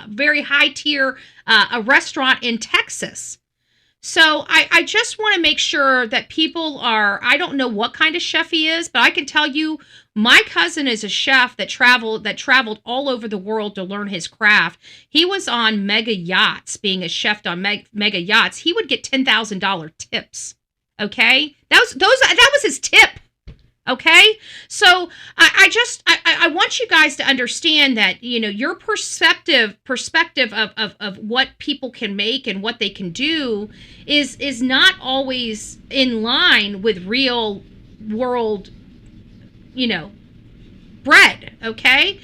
very high tier a restaurant in Texas. So I just want to make sure that people are, I don't know what kind of chef he is, but I can tell you my cousin is a chef that traveled all over the world to learn his craft. He was on mega yachts, being a chef on mega yachts. He would get $10,000 tips. Okay? That was his tip. Okay? So I want you guys to understand that, your perspective of what people can make and what they can do is not always in line with real world, bread. Okay?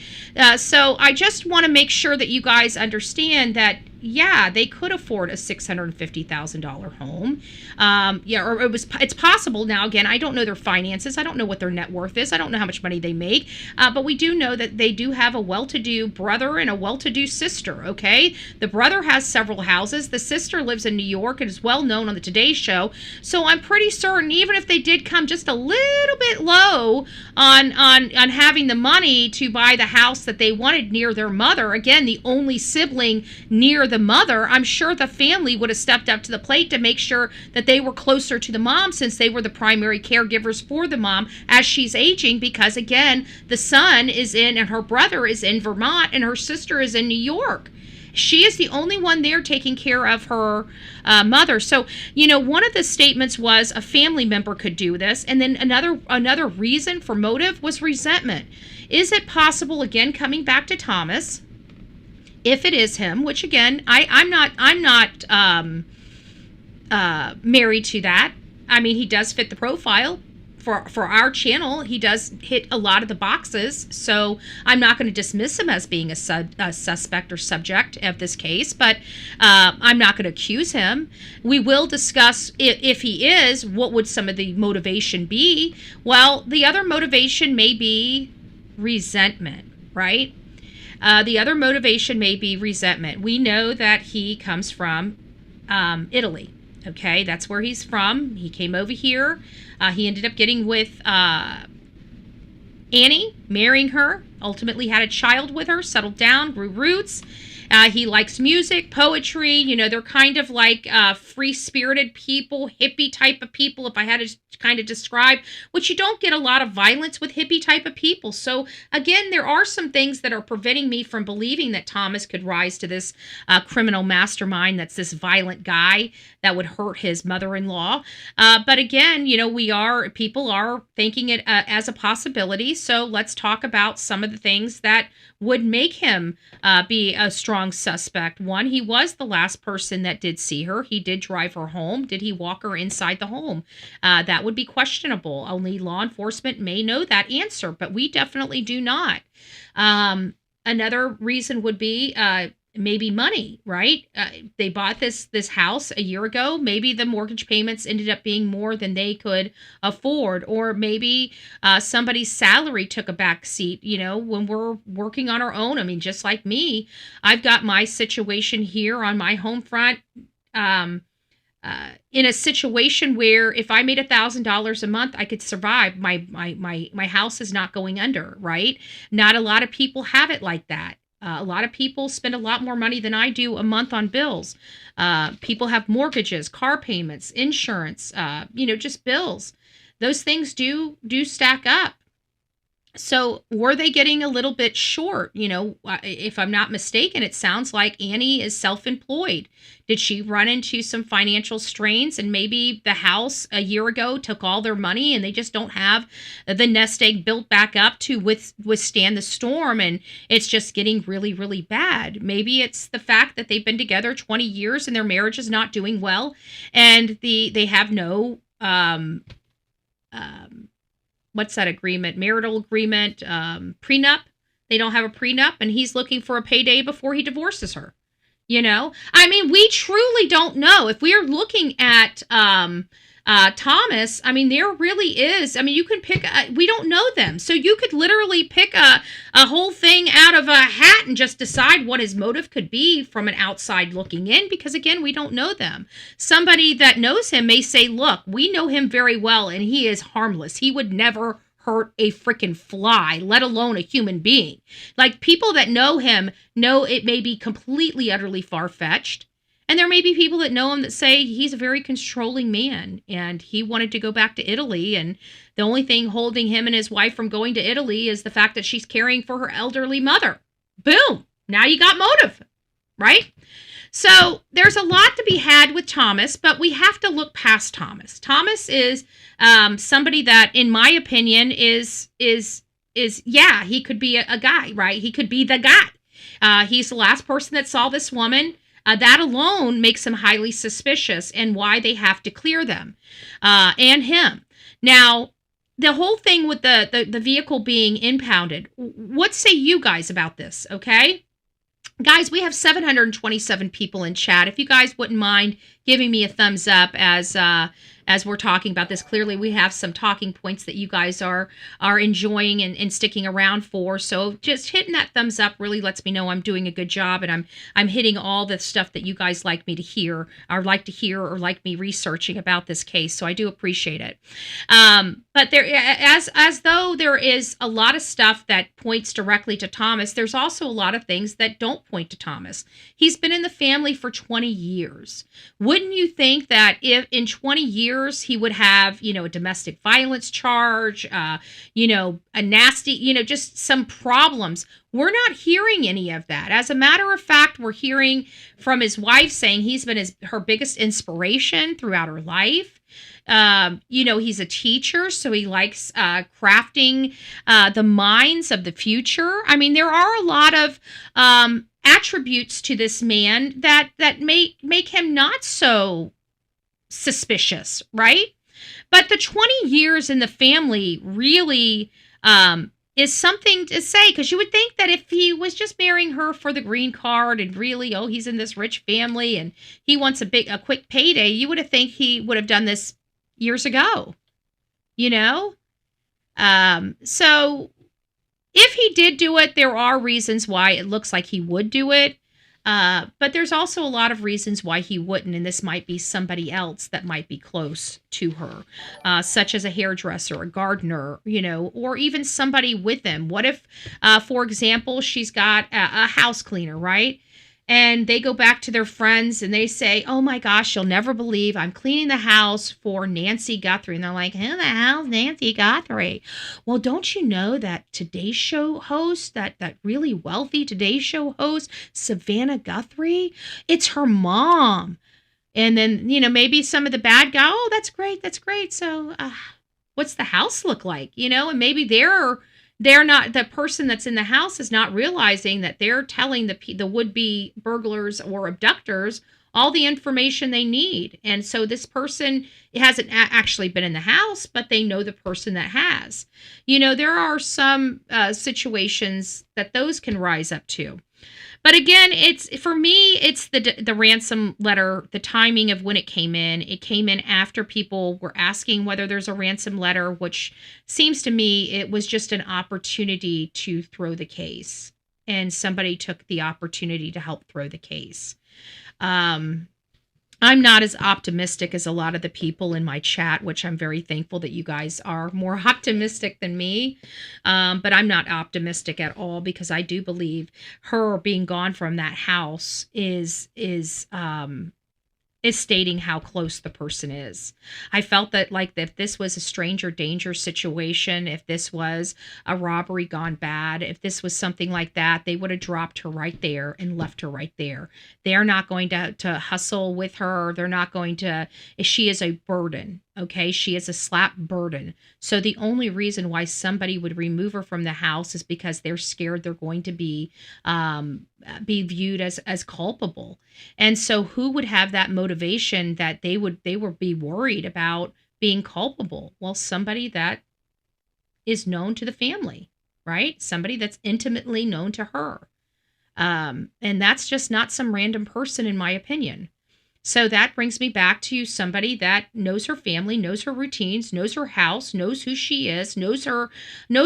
So I just want to make sure that you guys understand that, yeah, they could afford a $650,000 home. Or it's possible. Now, again, I don't know their finances. I don't know what their net worth is. I don't know how much money they make. But we do know that they do have a well-to-do brother and a well-to-do sister, okay? The brother has several houses. The sister lives in New York and is well known on the Today Show. So I'm pretty certain, even if they did come just a little bit low on having the money to buy the house that they wanted near their mother, again, the only sibling near the mother, I'm sure the family would have stepped up to the plate to make sure that they were closer to the mom, since they were the primary caregivers for the mom as she's aging, because again, the son is in, and her brother is in Vermont, and her sister is in New York. She is the only one there taking care of her mother. So, one of the statements was a family member could do this. And then another reason for motive was resentment. Is it possible, again, coming back to Thomas, if it is him, which again, I'm not married to that. I mean, he does fit the profile for our channel. He does hit a lot of the boxes, so I'm not going to dismiss him as being a suspect or subject of this case, but I'm not going to accuse him. We will discuss if he is, what would some of the motivation be? Well, the other motivation may be resentment, right? The other motivation may be resentment. We know that he comes from Italy. Okay, that's where he's from. He came over here. He ended up getting with Annie, marrying her, ultimately had a child with her, settled down, grew roots. He likes music, poetry. They're kind of like free-spirited people, hippie type of people, if I had to kind of describe, which you don't get a lot of violence with hippie type of people. So again, there are some things that are preventing me from believing that Thomas could rise to this criminal mastermind that's this violent guy that would hurt his mother-in-law. But again, people are thinking it as a possibility. So let's talk about some of the things that would make him be a strong suspect. One, he was the last person that did see her. He did drive her home. Did he walk her inside the home? That would be questionable. Only law enforcement may know that answer, but we definitely do not. Another reason would be maybe money, right? They bought this house a year ago. Maybe the mortgage payments ended up being more than they could afford, or maybe somebody's salary took a back seat. When we're working on our own, I mean, just like me, I've got my situation here on my home front. In a situation where if I made $1,000 a month, I could survive. My house is not going under, right? Not a lot of people have it like that. A lot of people spend a lot more money than I do a month on bills. People have mortgages, car payments, insurance, just bills. Those things do stack up. So were they getting a little bit short? If I'm not mistaken, it sounds like Annie is self-employed. Did she run into some financial strains, and maybe the house a year ago took all their money and they just don't have the nest egg built back up to withstand the storm, and it's just getting really, really bad? Maybe it's the fact that they've been together 20 years and their marriage is not doing well, and they have no what's that agreement? Marital agreement, prenup. They don't have a prenup, and he's looking for a payday before he divorces her. I mean, we truly don't know. If we are looking at Thomas, I mean, there really is. I mean, you can pick. We don't know them, so you could literally pick a whole thing out of a hat and just decide what his motive could be from an outside looking in. Because again, we don't know them. Somebody that knows him may say, "Look, we know him very well, and he is harmless. He would never hurt a freaking fly, let alone a human being." Like, people that know him know it may be completely, utterly far-fetched. And there may be people that know him that say he's a very controlling man and he wanted to go back to Italy. And the only thing holding him and his wife from going to Italy is the fact that she's caring for her elderly mother. Boom. Now you got motive, right? So there's a lot to be had with Thomas, but we have to look past Thomas. Thomas is somebody that, in my opinion, is he could be a guy, right? He could be the guy. He's the last person that saw this woman. That alone makes him highly suspicious, and why they have to clear them and him. Now, the whole thing with the vehicle being impounded, what say you guys about this, okay? Guys, we have 727 people in chat. If you guys wouldn't mind giving me a thumbs up as we're talking about this. Clearly, we have some talking points that you guys are enjoying and sticking around for. So just hitting that thumbs up really lets me know I'm doing a good job, and I'm hitting all the stuff that you guys like me to hear, or like me researching about this case. So I do appreciate it. But there, as though there is a lot of stuff that points directly to Thomas, there's also a lot of things that don't point to Thomas. He's been in the family for 20 years. Wouldn't you think that if in 20 years he would have, a domestic violence charge, a nasty, just some problems? We're not hearing any of that. As a matter of fact, we're hearing from his wife saying he's been her biggest inspiration throughout her life. He's a teacher, so he likes crafting the minds of the future. I mean, there are a lot of attributes to this man that make him not so suspicious, right? But the 20 years in the family really is something to say, because you would think that if he was just marrying her for the green card and really, he's in this rich family and he wants a quick payday, you would have think he would have done this years ago, So if he did do it, there are reasons why it looks like he would do it. But there's also a lot of reasons why he wouldn't, and this might be somebody else that might be close to her, such as a hairdresser, a gardener, or even somebody with him. What if, for example, she's got a house cleaner, right? And they go back to their friends and they say, "Oh my gosh, you'll never believe I'm cleaning the house for Nancy Guthrie." And they're like, "Who the hell's Nancy Guthrie?" Well, don't you know that Today Show host, that really wealthy Today Show host, Savannah Guthrie, it's her mom. And then, maybe some of the bad guy, "Oh, that's great. So what's the house look like?" And maybe they're not, the person that's in the house is not realizing that they're telling the would-be burglars or abductors all the information they need. And so this person hasn't actually been in the house, but they know the person that has. There are some situations that those can rise up to. But again, it's for me, it's the ransom letter, the timing of when it came in. It came in after people were asking whether there's a ransom letter, which seems to me it was just an opportunity to throw the case. And somebody took the opportunity to help throw the case. I'm not as optimistic as a lot of the people in my chat, which I'm very thankful that you guys are more optimistic than me. But I'm not optimistic at all, because I do believe her being gone from that house is stating how close the person is. I felt that, like, if this was a stranger danger situation, if this was a robbery gone bad, if this was something like that, they would have dropped her right there and left her right there. They're not going to hustle with her. They're not going to, she is a burden. Okay, she is a slap burden. So the only reason why somebody would remove her from the house is because they're scared they're going to be viewed as culpable. And so who would have that motivation that they would be worried about being culpable? Well, somebody that is known to the family, right? Somebody that's intimately known to her. And that's just not some random person, in my opinion. So that brings me back to somebody that knows her family, knows her routines, knows her house, knows who she is, knows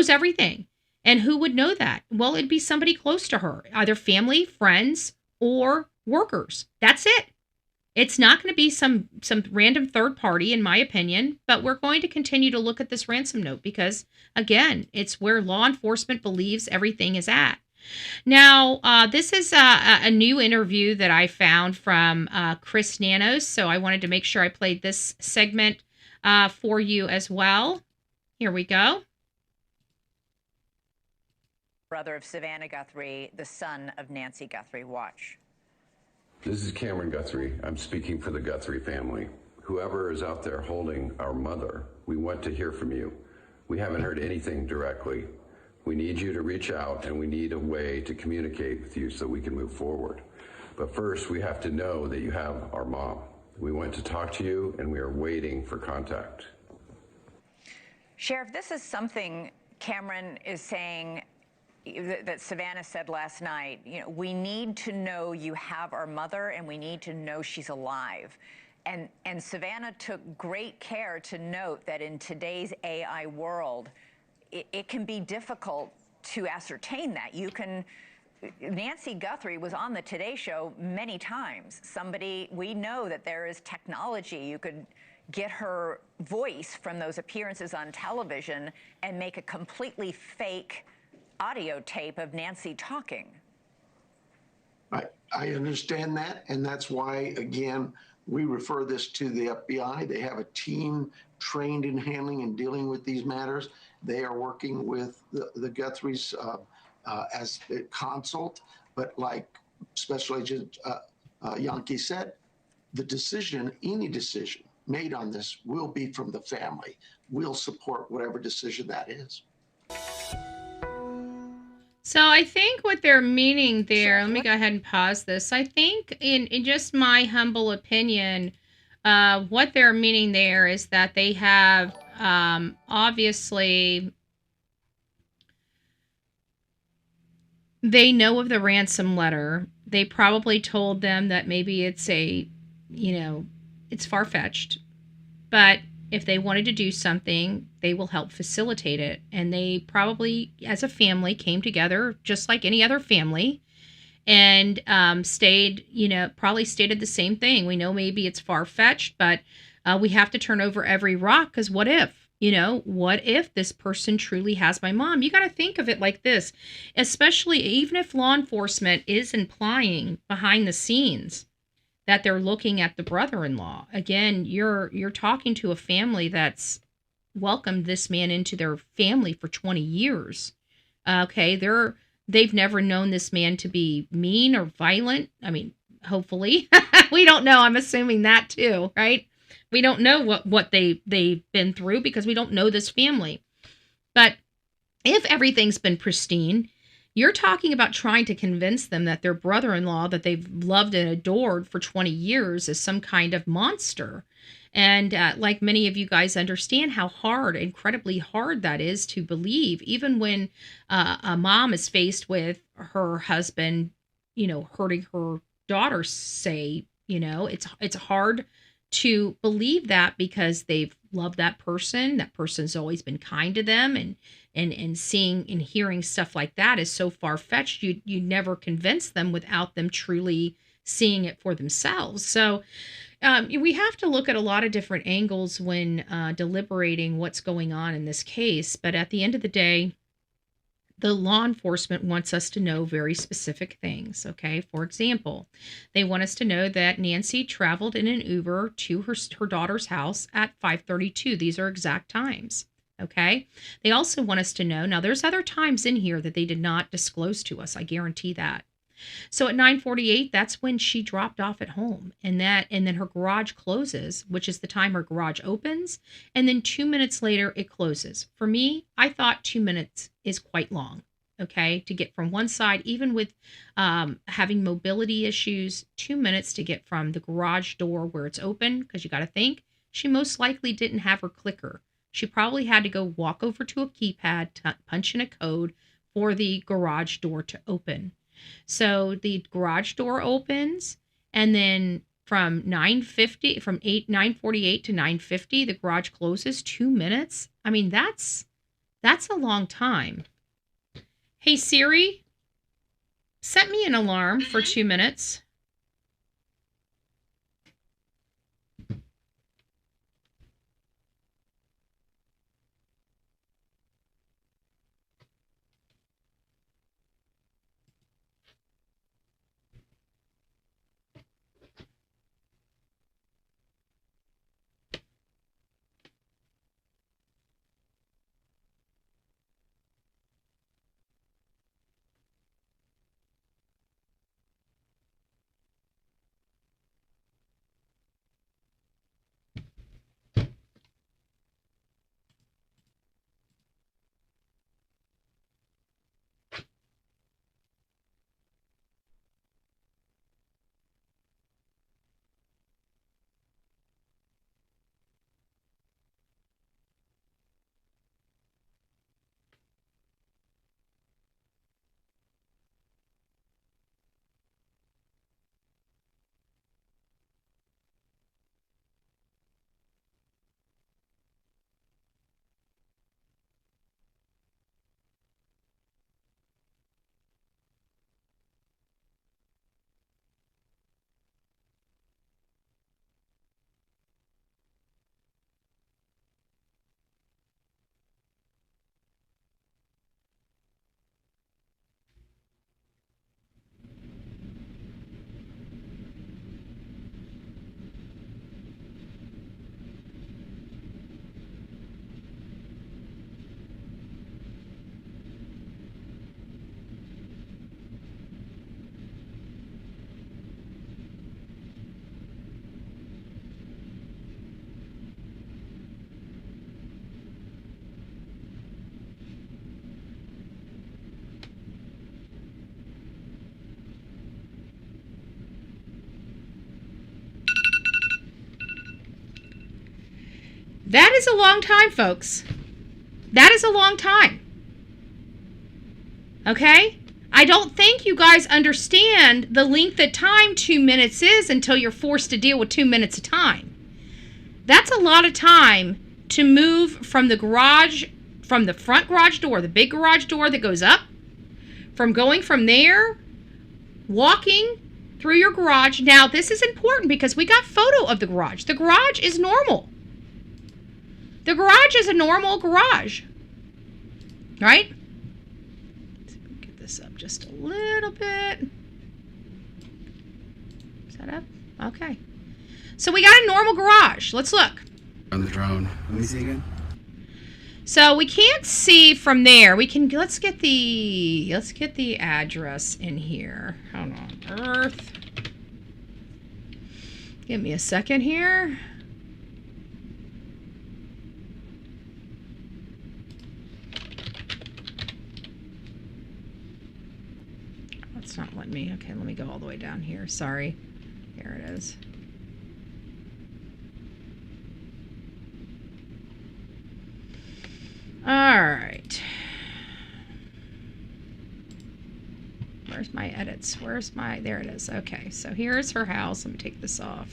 everything. And who would know that? Well, it'd be somebody close to her, either family, friends, or workers. That's it. It's not going to be some random third party, in my opinion, but we're going to continue to look at this ransom note because, again, it's where law enforcement believes everything is at. Now, this is a new interview that I found from Chris Nanos, so I wanted to make sure I played this segment for you as well. Here we go. Brother of Savannah Guthrie, the son of Nancy Guthrie. Watch. This is Camron Guthrie. I'm speaking for the Guthrie family. Whoever is out there holding our mother, we want to hear from you. We haven't heard anything directly. We need you to reach out, and we need a way to communicate with you so we can move forward. But first, we have to know that you have our mom. We want to talk to you, and we are waiting for contact. Sheriff, this is something Camron is saying that Savannah said last night. You know, we need to know you have our mother, and we need to know she's alive. And Savannah took great care to note that in today's AI world, it can be difficult to ascertain that. Nancy Guthrie was on the Today Show many times. We know that there is technology. You could get her voice from those appearances on television and make a completely fake audio tape of Nancy talking. I understand that, and that's why, again, we refer this to the FBI. They have a team trained in handling and dealing with these matters. They are working with the Guthries as a consult, but like Special Agent Yankee said, any decision made on this will be from the family. We'll support whatever decision that is. So I think what they're meaning there, let me go ahead and pause this. I think in just my humble opinion, what they're meaning there is that they have obviously, they know of the ransom letter. They probably told them that maybe it's it's far-fetched, but if they wanted to do something, they will help facilitate it. And they probably, as a family, came together just like any other family and probably stated the same thing. We know maybe it's far-fetched, but we have to turn over every rock because what if? What if this person truly has my mom? You got to think of it like this, especially even if law enforcement is implying behind the scenes that they're looking at the brother-in-law. Again, you're talking to a family that's welcomed this man into their family for 20 years. Okay, they've never known this man to be mean or violent. I mean, hopefully. We don't know. I'm assuming that too, right? We don't know what they've been through because we don't know this family. But if everything's been pristine, you're talking about trying to convince them that their brother-in-law that they've loved and adored for 20 years is some kind of monster. And like many of you guys understand how incredibly hard that is to believe, even when a mom is faced with her husband, hurting her daughter, say, it's hard to believe that because they've loved that person. That person's always been kind to them, and seeing and hearing stuff like that is so far-fetched. You never convince them without them truly seeing it for themselves. So we have to look at a lot of different angles when deliberating what's going on in this case. But at the end of the day, the law enforcement wants us to know very specific things, okay? For example, they want us to know that Nancy traveled in an Uber to her daughter's house at 5:32. These are exact times, okay? They also want us to know, now there's other times in here that they did not disclose to us, I guarantee that. So at 9:48, that's when she dropped off at home, and then her garage closes, which is the time her garage opens, and then 2 minutes later it closes. For me, I thought 2 minutes is quite long, okay, to get from one side, even with having mobility issues. 2 minutes to get from the garage door where it's open, because you got to think she most likely didn't have her clicker. She probably had to go walk over to a keypad, punch in a code for the garage door to open. So the garage door opens, and then from 9:48 to 9:50, the garage closes. 2 minutes. I mean, that's a long time. Hey Siri, set me an alarm for 2 minutes. That is a long time, folks. That is a long time. Okay? I don't think you guys understand the length of time 2 minutes is until you're forced to deal with 2 minutes of time. That's a lot of time to move from the garage, from the front garage door, the big garage door that goes up, from going from there, walking through your garage. Now, this is important because we got photo of the garage. The garage is normal. The garage is a normal garage, right? Let's get this up just a little bit. Is that up? Okay. So we got a normal garage. Let's look. On the drone. Let me see again. So we can't see from there. We can, let's get the address in here. How on earth? Give me a second here. It's not letting me. Okay, let me go all the way down here. Sorry. Here it is. All right. Where's my edits? Where's my, there it is. Okay, so here's her house. Let me take this off.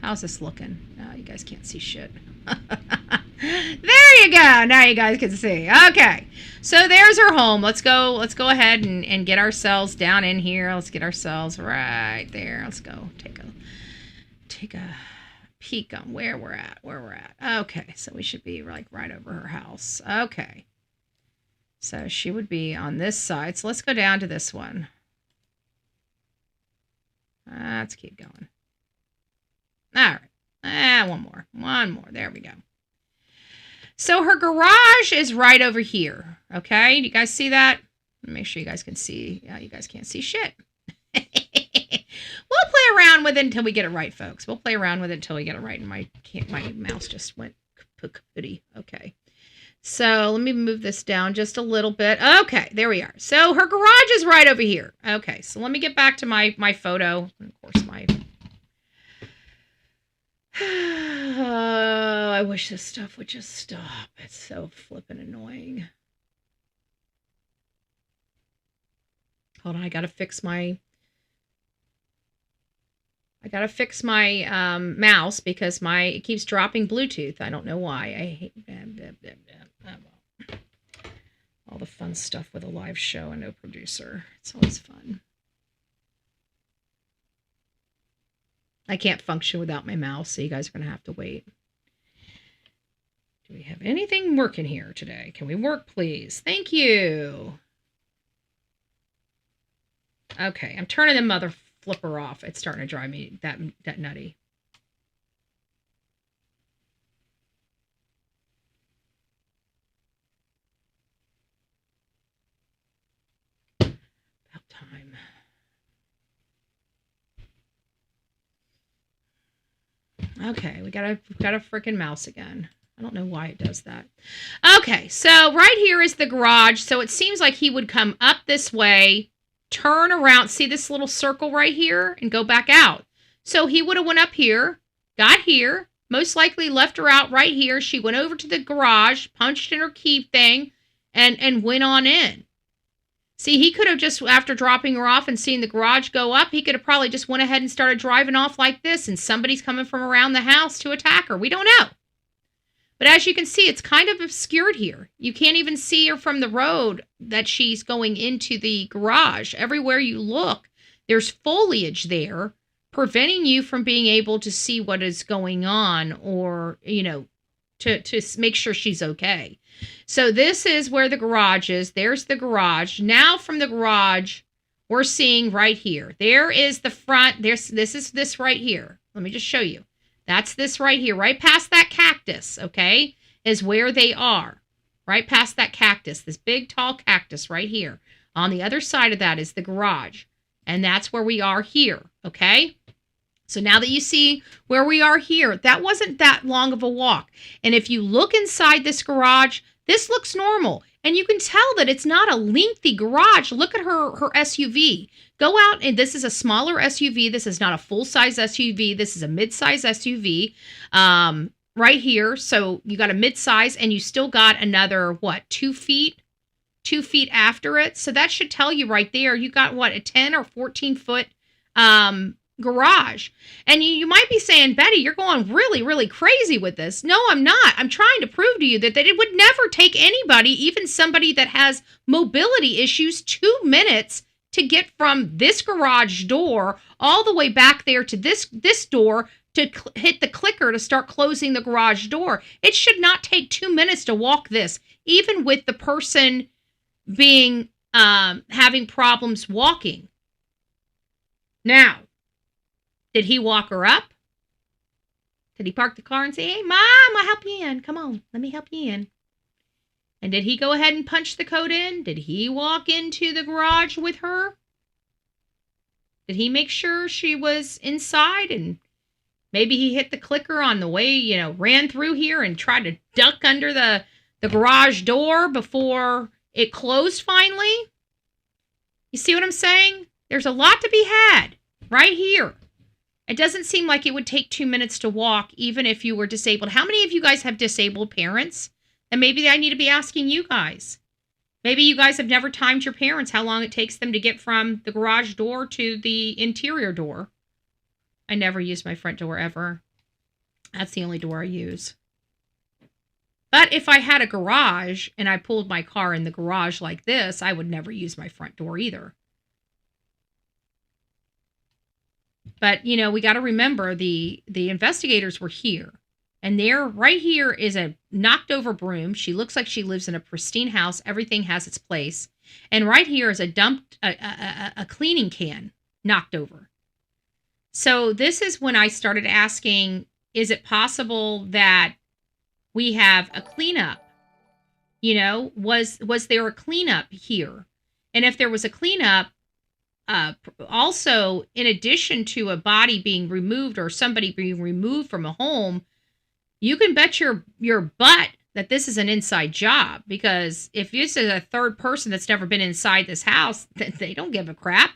How's this looking? Oh, you guys can't see shit. There you go. Now you guys can see. Okay, so there's her home. Let's go ahead and get ourselves down in here. Let's get ourselves right there. Let's go take a peek on where we're at. Okay, so we should be like right over her house. Okay, so she would be on this side. So let's go down to this one. Let's keep going. All right. One more. There we go. So her garage is right over here. Okay, do you guys see that? Make sure you guys can see. Yeah, you guys can't see shit. We'll play around with it until we get it right, folks. We'll play around with it until we get it right. And my mouse just went kapooty. Okay. So let me move this down just a little bit. Okay, there we are. So her garage is right over here. Okay, so let me get back to my photo. And of course, my... Oh, I wish this stuff would just stop. It's so flippin' annoying. Hold on, I gotta fix my mouse because it keeps dropping Bluetooth. I don't know why. I hate all the fun stuff with a live show and no producer. It's always fun. I can't function without my mouse, so you guys are going to have to wait. Do we have anything working here today? Can we work, please? Thank you. Okay, I'm turning the mother flipper off. It's starting to drive me that nutty. About time. Okay, we got a freaking mouse again. I don't know why it does that. Okay, so right here is the garage. So it seems like he would come up this way, turn around, see this little circle right here, and go back out. So he would have went up here, got here, most likely left her out right here. She went over to the garage, punched in her key thing, and went on in. See, he could have just, after dropping her off and seeing the garage go up, he could have probably just went ahead and started driving off like this, and somebody's coming from around the house to attack her. We don't know. But as you can see, it's kind of obscured here. You can't even see her from the road that she's going into the garage. Everywhere you look, there's foliage there preventing you from being able to see what is going on or, to make sure she's okay. So this is where the garage is. There's the garage. Now from the garage, we're seeing right here. There is the front. This is this right here. Let me just show you. That's this right here. Right past that cactus, okay, is where they are. Right past that cactus. This big, tall cactus right here. On the other side of that is the garage. And that's where we are here, okay? So now that you see where we are here, that wasn't that long of a walk. And if you look inside this garage, this looks normal. And you can tell that it's not a lengthy garage. Look at her SUV. Go out, and this is a smaller SUV. This is not a full-size SUV. This is a mid-size SUV right here. So you got a mid-size, and you still got another, 2 feet? 2 feet after it. So that should tell you right there, you got, a 10 or 14-foot garage. And you might be saying, Betty, you're going really, really crazy with this. No, I'm not. I'm trying to prove to you that it would never take anybody, even somebody that has mobility issues, 2 minutes to get from this garage door all the way back there to this door to hit the clicker to start closing the garage door. It should not take 2 minutes to walk this, even with the person being having problems walking. Now, did he walk her up? Did he park the car and say, hey, Mom, I'll help you in. Come on, let me help you in. And did he go ahead and punch the code in? Did he walk into the garage with her? Did he make sure she was inside? And maybe he hit the clicker on the way, ran through here and tried to duck under the garage door before it closed finally? You see what I'm saying? There's a lot to be had right here. It doesn't seem like it would take 2 minutes to walk, even if you were disabled. How many of you guys have disabled parents? And maybe I need to be asking you guys. Maybe you guys have never timed your parents how long it takes them to get from the garage door to the interior door. I never use my front door ever. That's the only door I use. But if I had a garage and I pulled my car in the garage like this, I would never use my front door either. But, you know, we got to remember the investigators were here. And there, right here, is a knocked over broom. She looks like she lives in a pristine house. Everything has its place. And right here is a cleaning can knocked over. So this is when I started asking, is it possible that we have a cleanup? You know, was there a cleanup here? And if there was a cleanup, also, in addition to a body being removed or somebody being removed from a home, you can bet your butt that this is an inside job, because if this is a third person that's never been inside this house, they don't give a crap.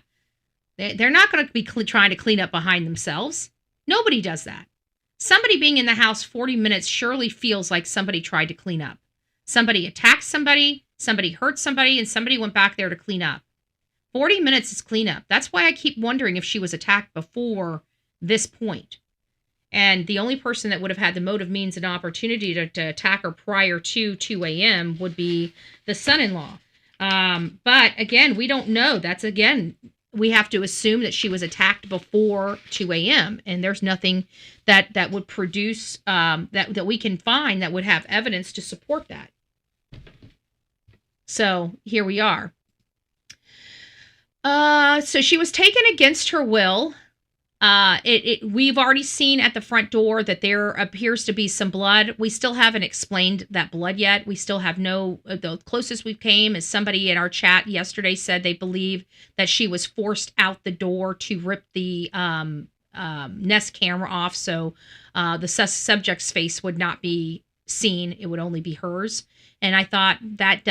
They're not going to be trying to clean up behind themselves. Nobody does that. Somebody being in the house 40 minutes surely feels like somebody tried to clean up. Somebody attacked somebody, somebody hurt somebody, and somebody went back there to clean up. 40 minutes is cleanup. That's why I keep wondering if she was attacked before this point. And the only person that would have had the motive, means, and opportunity to attack her prior to 2 a.m. would be the son-in-law. But again, we don't know. That's, again, we have to assume that she was attacked before 2 a.m. And there's nothing that would produce, that we can find that would have evidence to support that. So here we are. So she was taken against her will. We've already seen at the front door that there appears to be some blood. We still haven't explained that blood yet. We still have the closest we came is somebody in our chat yesterday said they believe that she was forced out the door to rip the Nest camera off. So the subject's face would not be seen. It would only be hers. And I thought that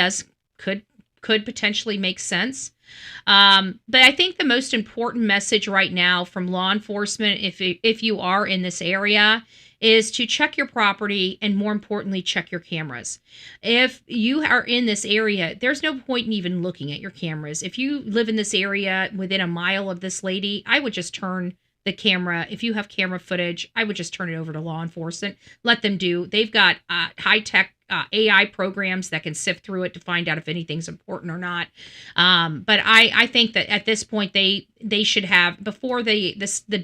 could potentially make sense. But I think the most important message right now from law enforcement, if you are in this area, is to check your property and, more importantly, check your cameras. If you are in this area, there's no point in even looking at your cameras. If you live in this area within a mile of this lady, I would just turn the camera. If you have camera footage, I would just turn it over to law enforcement. Let them do. They've got high-tech AI programs that can sift through it to find out if anything's important or not. But I think that at this point they should have, before the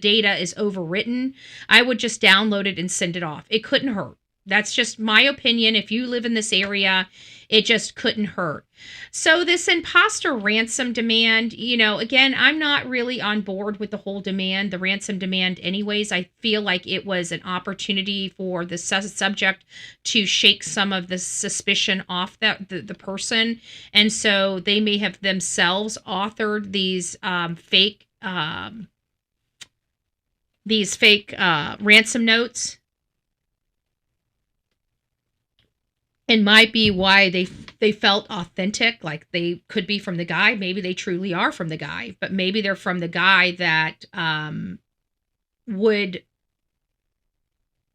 data is overwritten, I would just download it and send it off. It couldn't hurt. That's just my opinion. If you live in this area, it just couldn't hurt. So this imposter ransom demand, again, I'm not really on board with the whole demand, the ransom demand anyways. I feel like it was an opportunity for the subject to shake some of the suspicion off the person. And so they may have themselves authored these fake ransom notes. It might be why they felt authentic, like they could be from the guy. Maybe they truly are from the guy, but maybe they're from the guy that would,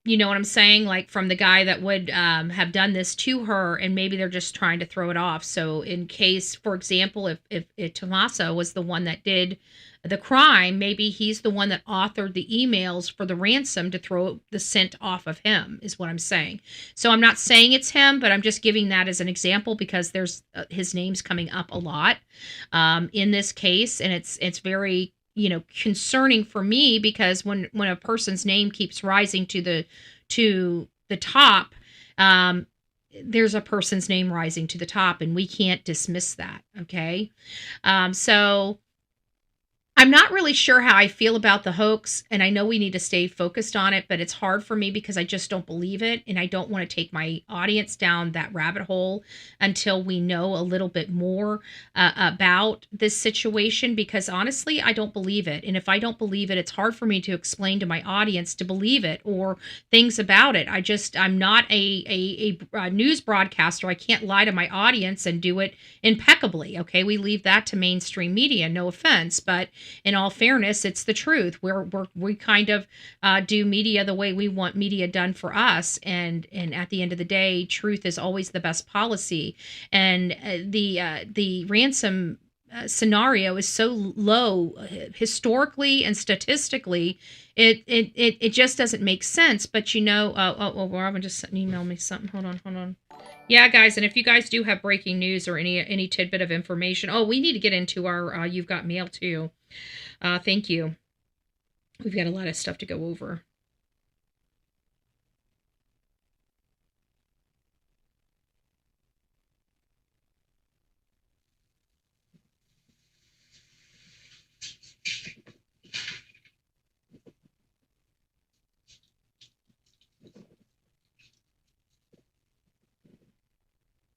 you know what I'm saying? Like from the guy that would have done this to her, and maybe they're just trying to throw it off. So in case, for example, if Tommaso was the one that did the crime, maybe he's the one that authored the emails for the ransom to throw the scent off of him, is what I'm saying. So I'm not saying it's him, but I'm just giving that as an example because there's his name's coming up a lot in this case, and it's very concerning for me because when a person's name keeps rising to the top, there's a person's name rising to the top, and we can't dismiss that. Okay, so I'm not really sure how I feel about the hoax, and I know we need to stay focused on it, but it's hard for me because I just don't believe it, and I don't want to take my audience down that rabbit hole until we know a little bit more about this situation, because honestly, I don't believe it. And if I don't believe it, it's hard for me to explain to my audience to believe it or things about it. I'm not a news broadcaster. I can't lie to my audience and do it impeccably. Okay, we leave that to mainstream media, no offense, but in all fairness, it's the truth. We kind of do media the way we want media done for us, and at the end of the day, truth is always the best policy. And the ransom scenario is so low historically and statistically, it just doesn't make sense. But Robin just emailed me something. Hold on. Yeah, guys, and if you guys do have breaking news or any tidbit of information, we need to get into our You've Got Mail too. Thank you. We've got a lot of stuff to go over.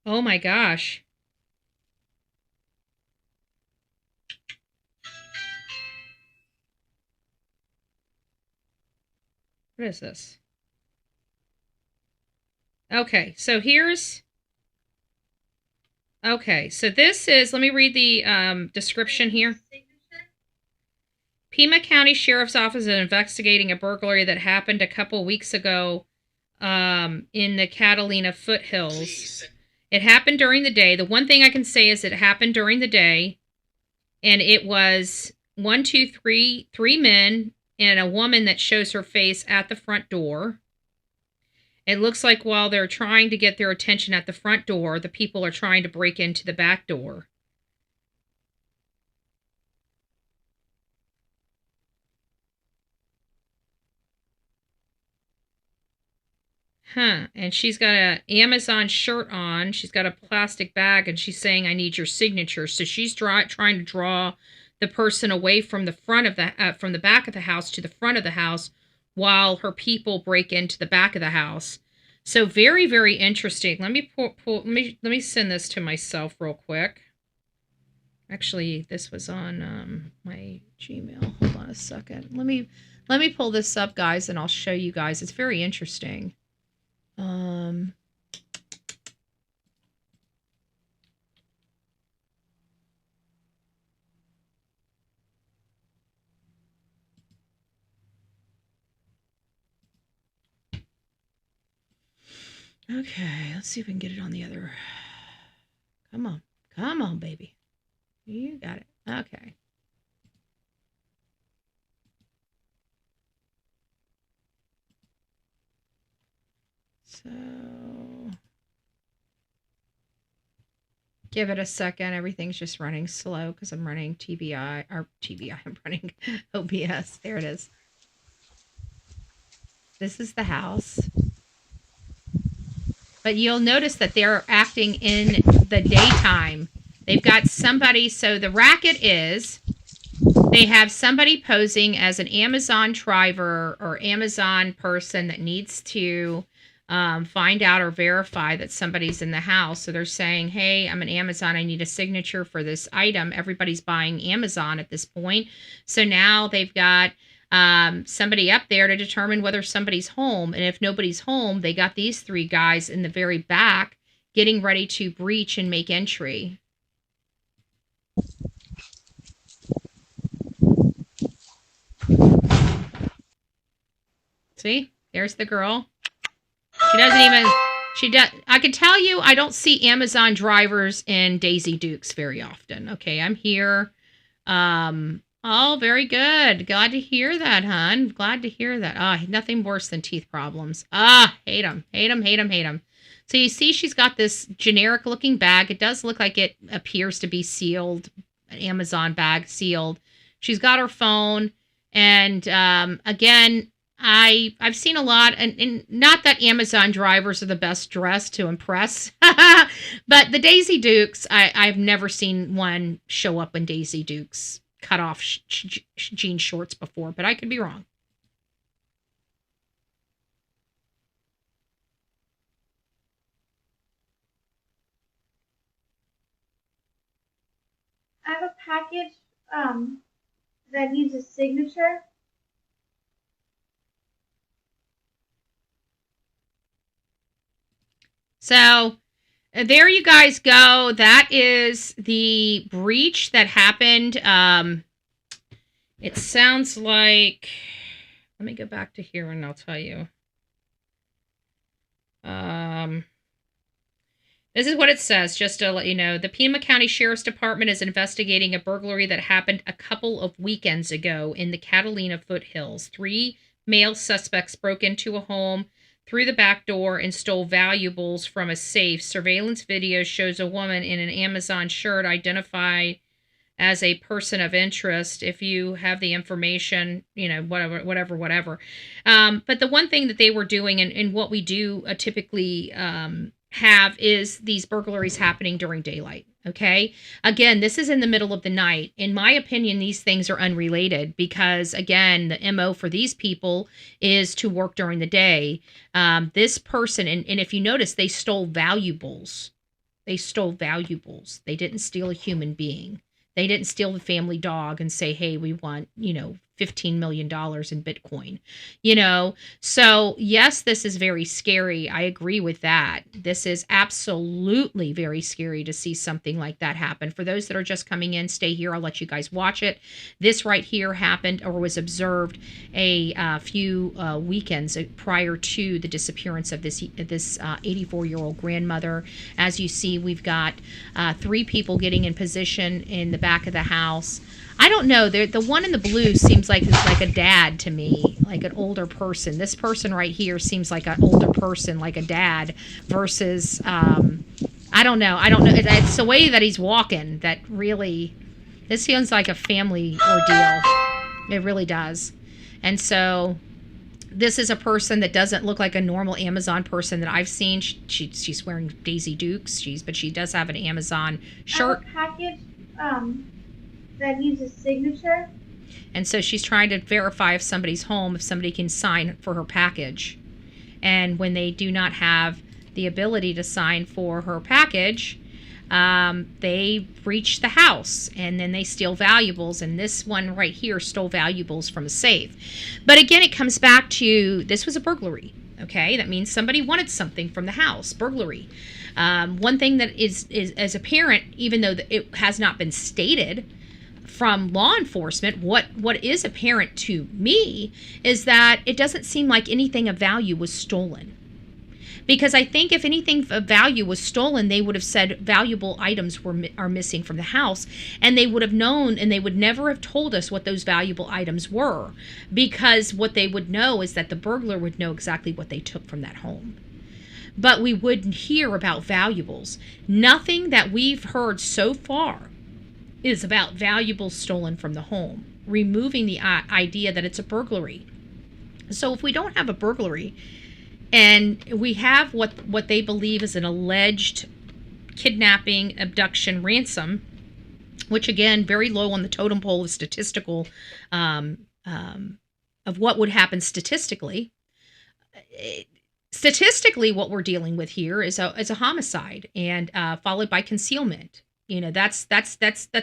Oh my gosh. What is this? Okay, so this is, let me read the description here. Pima County Sheriff's Office is investigating a burglary that happened a couple weeks ago in the Catalina foothills. It happened during the day. The one thing I can say is it happened during the day, and it was three men and a woman that shows her face at the front door. It looks like while they're trying to get their attention at the front door, the people are trying to break into the back door. And she's got an Amazon shirt on. She's got a plastic bag, and she's saying, "I need your signature." So she's trying to draw the person away from the front of from the back of the house to the front of the house, while her people break into the back of the house. So very, very interesting. Let me let me send this to myself real quick. Actually, this was on my Gmail. Hold on a second. Let me pull this up, guys, and I'll show you guys. It's very interesting. Okay, let's see if we can get it on the other. Come on, baby. You got it. Okay. So give it a second. Everything's just running slow because I'm running I'm running OBS. There it is. This is the house. But you'll notice that they're acting in the daytime. They've got somebody, so the racket is they have somebody posing as an Amazon driver or Amazon person that needs to find out or verify that somebody's in the house. So they're saying, "Hey, I'm an Amazon. I need a signature for this item." Everybody's buying Amazon at this point. So now they've got somebody up there to determine whether somebody's home. And if nobody's home, they got these three guys in the very back getting ready to breach and make entry. See, there's the girl. I can tell you, I don't see Amazon drivers in Daisy Dukes very often. Okay, I'm here. Oh, very good. Glad to hear that, hon. Glad to hear that. Nothing worse than teeth problems. Hate them. So you see she's got this generic looking bag. It does look like it appears to be sealed, an Amazon bag sealed. She's got her phone. And again, I've seen a lot, and not that Amazon drivers are the best dressed to impress, but the Daisy Dukes, I've never seen one show up in Daisy Dukes cut off jean shorts before, but I could be wrong. I have a package that needs a signature. So there you guys go. That is the breach that happened It sounds like, let me go back to here and I'll tell you. This is what it says, just to let you know. The Pima County Sheriff's Department is investigating a burglary that happened a couple of weekends ago in the Catalina foothills. 3 male suspects broke into a home through the back door and stole valuables from a safe. Surveillance video shows a woman in an Amazon shirt identified as a person of interest. If you have the information, whatever. But the one thing that they were doing, and what we do typically have, is these burglaries happening during daylight. Okay. Again, this is in the middle of the night. In my opinion, these things are unrelated because, again, the MO for these people is to work during the day. This person, and if you notice, they stole valuables. They didn't steal a human being. They didn't steal the family dog and say, hey, we want, $15 million in Bitcoin, So yes, this is very scary. I agree with that. This is absolutely very scary to see something like that happen. For those that are just coming in, stay here. I'll let you guys watch it. This right here happened or was observed a few weekends prior to the disappearance of this 84-year-old grandmother. As you see, we've got 3 people getting in position in the back of the house. I don't know. The one in the blue seems like a dad to me, like an older person. This person right here seems like an older person, like a dad, versus I don't know. It's the way that he's walking that really. This feels like a family ordeal. It really does. And so this is a person that doesn't look like a normal Amazon person that I've seen. She's wearing Daisy Dukes. But she does have an Amazon shirt. A package that needs a signature. And so she's trying to verify if somebody's home, if somebody can sign for her package. And when they do not have the ability to sign for her package, they breach the house and then they steal valuables. And this one right here stole valuables from a safe. But again, it comes back to, this was a burglary. Okay, that means somebody wanted something from the house. Burglary. One thing that is as apparent, even though it has not been stated from law enforcement, what is apparent to me is that it doesn't seem like anything of value was stolen. Because I think if anything of value was stolen, they would have said valuable items are missing from the house, and they would have known, and they would never have told us what those valuable items were, because what they would know is that the burglar would know exactly what they took from that home. But we wouldn't hear about valuables. Nothing that we've heard so far is about valuables stolen from the home, removing the idea that it's a burglary. So if we don't have a burglary and we have what they believe is an alleged kidnapping, abduction, ransom, which again, very low on the totem pole of statistical, of what would happen statistically. Statistically, what we're dealing with here is a homicide, and followed by concealment. That's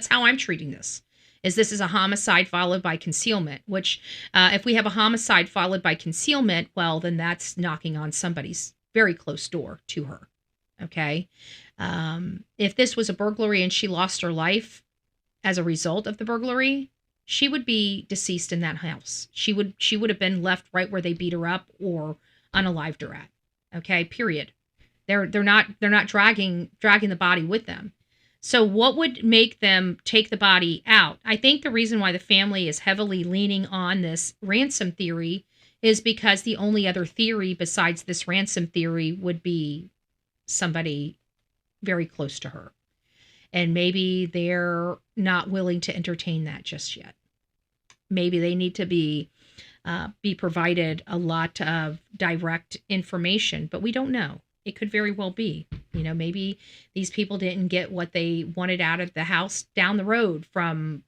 how I'm treating this. This is a homicide followed by concealment, which if we have a homicide followed by concealment, well, then that's knocking on somebody's very close door to her. Okay. If this was a burglary and she lost her life as a result of the burglary, she would be deceased in that house. She would have been left right where they beat her up or unalived her at. Okay. Period. They're not dragging the body with them. So what would make them take the body out? I think the reason why the family is heavily leaning on this ransom theory is because the only other theory besides this ransom theory would be somebody very close to her. And maybe they're not willing to entertain that just yet. Maybe they need to be provided a lot of direct information, but we don't know. It could very well be. Maybe these people didn't get what they wanted out of the house down the road from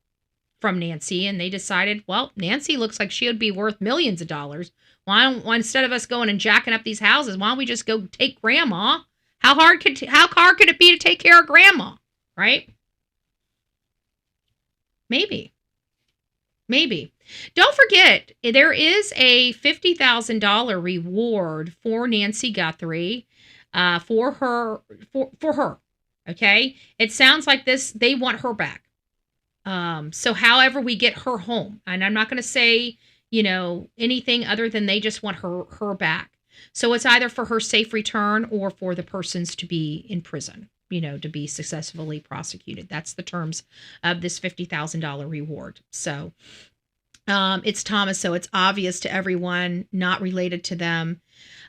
Nancy, and they decided, well, Nancy looks like she would be worth millions of dollars. Why instead of us going and jacking up these houses, why don't we just go take Grandma? How hard could it be to take care of Grandma, right? Maybe. Don't forget, there is a $50,000 reward for Nancy Guthrie. For her. Okay. It sounds like they want her back. So however we get her home, and I'm not going to say, anything other than they just want her back. So it's either for her safe return or for the persons to be in prison, to be successfully prosecuted. That's the terms of this $50,000 reward. So it's Tammaso. It's obvious to everyone, not related to them.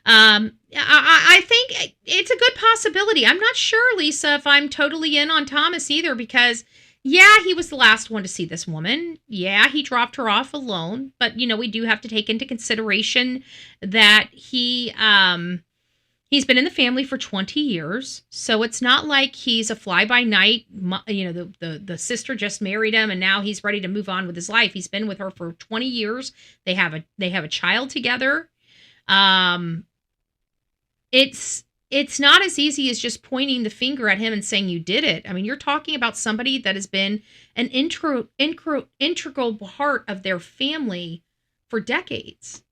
I think it's a good possibility. I'm not sure, Lisa, if I'm totally in on Thomas either, because yeah, he was the last one to see this woman. Yeah, he dropped her off alone. But, we do have to take into consideration that he's been in the family for 20 years. So it's not like he's a fly-by-night. The sister just married him and now he's ready to move on with his life. He's been with her for 20 years. They have a child together. It's not as easy as just pointing the finger at him and saying you did it. I mean, you're talking about somebody that has been an integral part of their family for decades.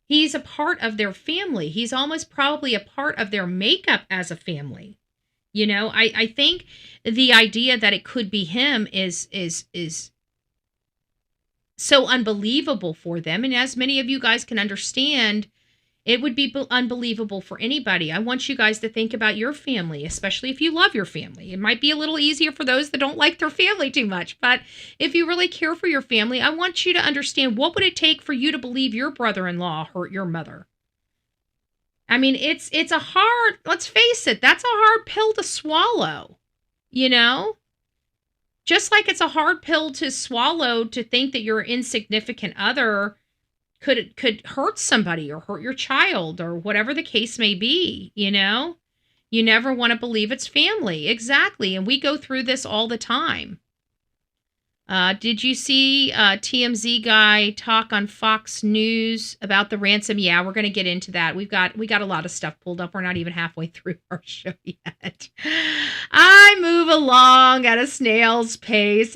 He's a part of their family. He's almost probably a part of their makeup as a family. I think the idea that it could be him is so unbelievable for them. And as many of you guys can understand, it would be unbelievable for anybody. I want you guys to think about your family, especially if you love your family. It might be a little easier for those that don't like their family too much. But if you really care for your family, I want you to understand, what would it take for you to believe your brother-in-law hurt your mother? I mean, it's a hard, let's face it, that's a hard pill to swallow, Just like it's a hard pill to swallow to think that your insignificant other could hurt somebody or hurt your child or whatever the case may be, You never want to believe it's family. Exactly. And we go through this all the time. Did you see TMZ guy talk on Fox News about the ransom? Yeah, we're going to get into that. We got a lot of stuff pulled up. We're not even halfway through our show yet. I move along at a snail's pace.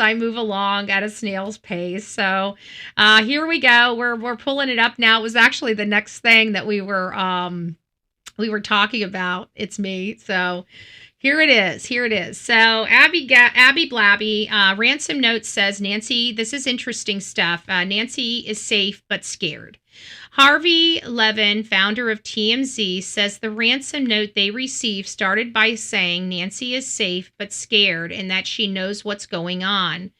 So here we go. We're pulling it up now. It was actually the next thing that we were talking about. It's me. So here it is. So Abby Blabby, ransom note says, Nancy, this is interesting stuff. Nancy is safe but scared. Harvey Levin, founder of TMZ, says the ransom note they received started by saying Nancy is safe but scared and that she knows what's going on.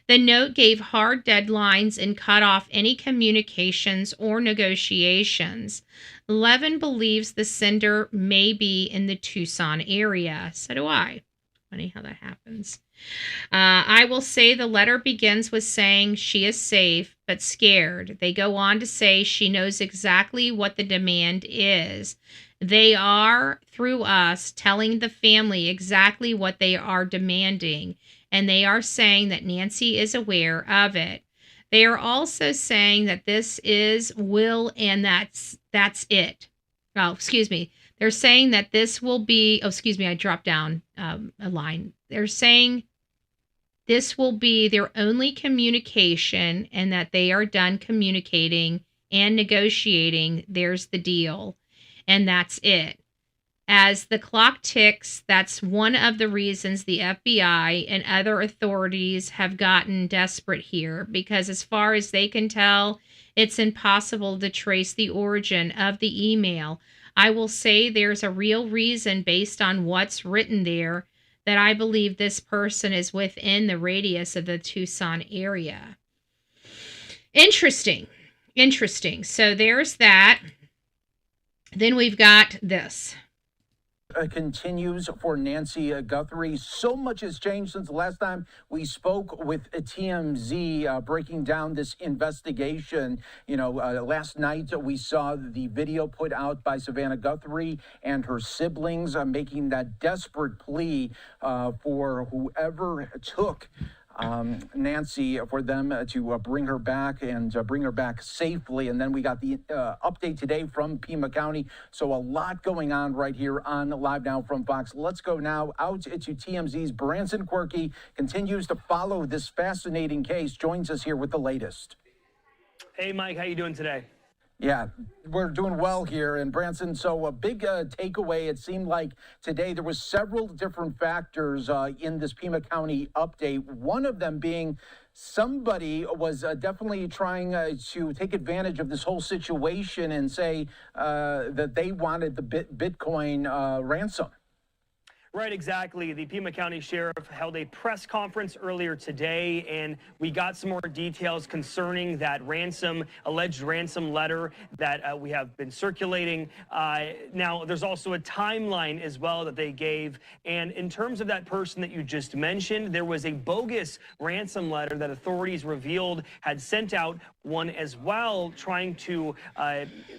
The note gave hard deadlines and cut off any communications or negotiations. Levin believes the sender may be in the Tucson area. So do I. Funny how that happens. I will say the letter begins with saying she is safe but scared. They go on to say she knows exactly what the demand is. They are, through us, telling the family exactly what they are demanding, and they are saying that Nancy is aware of it. They are also saying that this is will and that's it. Oh, excuse me. They're saying that this will be, I dropped down a line. They're saying this will be their only communication and that they are done communicating and negotiating. There's the deal. And that's it. As the clock ticks, that's one of the reasons the FBI and other authorities have gotten desperate here, because as far as they can tell, it's impossible to trace the origin of the email. I will say there's a real reason based on what's written there that I believe this person is within the radius of the Tucson area. Interesting. So there's that. Then we've got this. Continues for Nancy Guthrie. So much has changed since the last time we spoke with TMZ, breaking down this investigation. Last night we saw the video put out by Savannah Guthrie and her siblings making that desperate plea for whoever took Nancy, for them to bring her back and bring her back safely. And then we got the update today from Pima County. So a lot going on right here on Live Now from Fox. Let's go now out to TMZ's Branson Quirky. Continues to follow this fascinating case. Joins us here with the latest. Hey, Mike, how you doing today? Yeah, we're doing well here in Branson. So a big takeaway, it seemed like today there was several different factors in this Pima County update. One of them being somebody was definitely trying to take advantage of this whole situation and say that they wanted the Bitcoin ransom. Right, exactly. The Pima County Sheriff held a press conference earlier today, and we got some more details concerning that alleged ransom letter that we have been circulating. Now, there's also a timeline as well that they gave. And in terms of that person that you just mentioned, there was a bogus ransom letter that authorities revealed had sent out one as well, trying to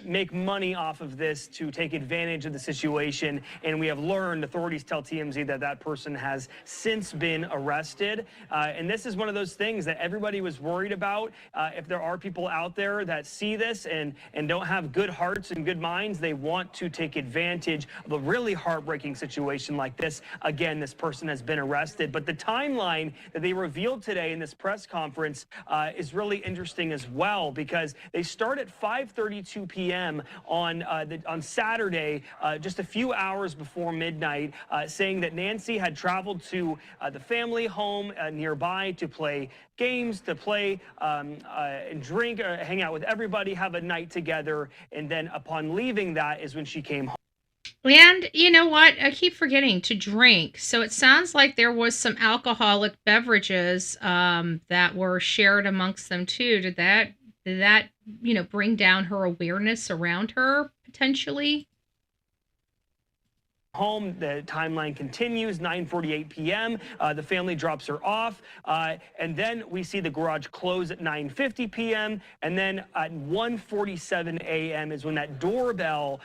make money off of this to take advantage of the situation. And we have learned, authorities tell TMZ that person has since been arrested. And this is one of those things that everybody was worried about. If there are people out there that see this and don't have good hearts and good minds, they want to take advantage of a really heartbreaking situation like this. Again, this person has been arrested. But the timeline that they revealed today in this press conference is really interesting as well, because they start at 5:32 p.m. on Saturday, just a few hours before midnight, saying that Nancy had traveled to the family home nearby to play games, to play and drink, hang out with everybody, have a night together. And then upon leaving, that is when she came home. And you know what? I keep forgetting to drink. So it sounds like there was some alcoholic beverages that were shared amongst them too. Did that bring down her awareness around her potentially? Home. The timeline continues, 9:48 p.m. The family drops her off, and then we see the garage close at 9:50 p.m. And then at 1:47 a.m. is when that doorbell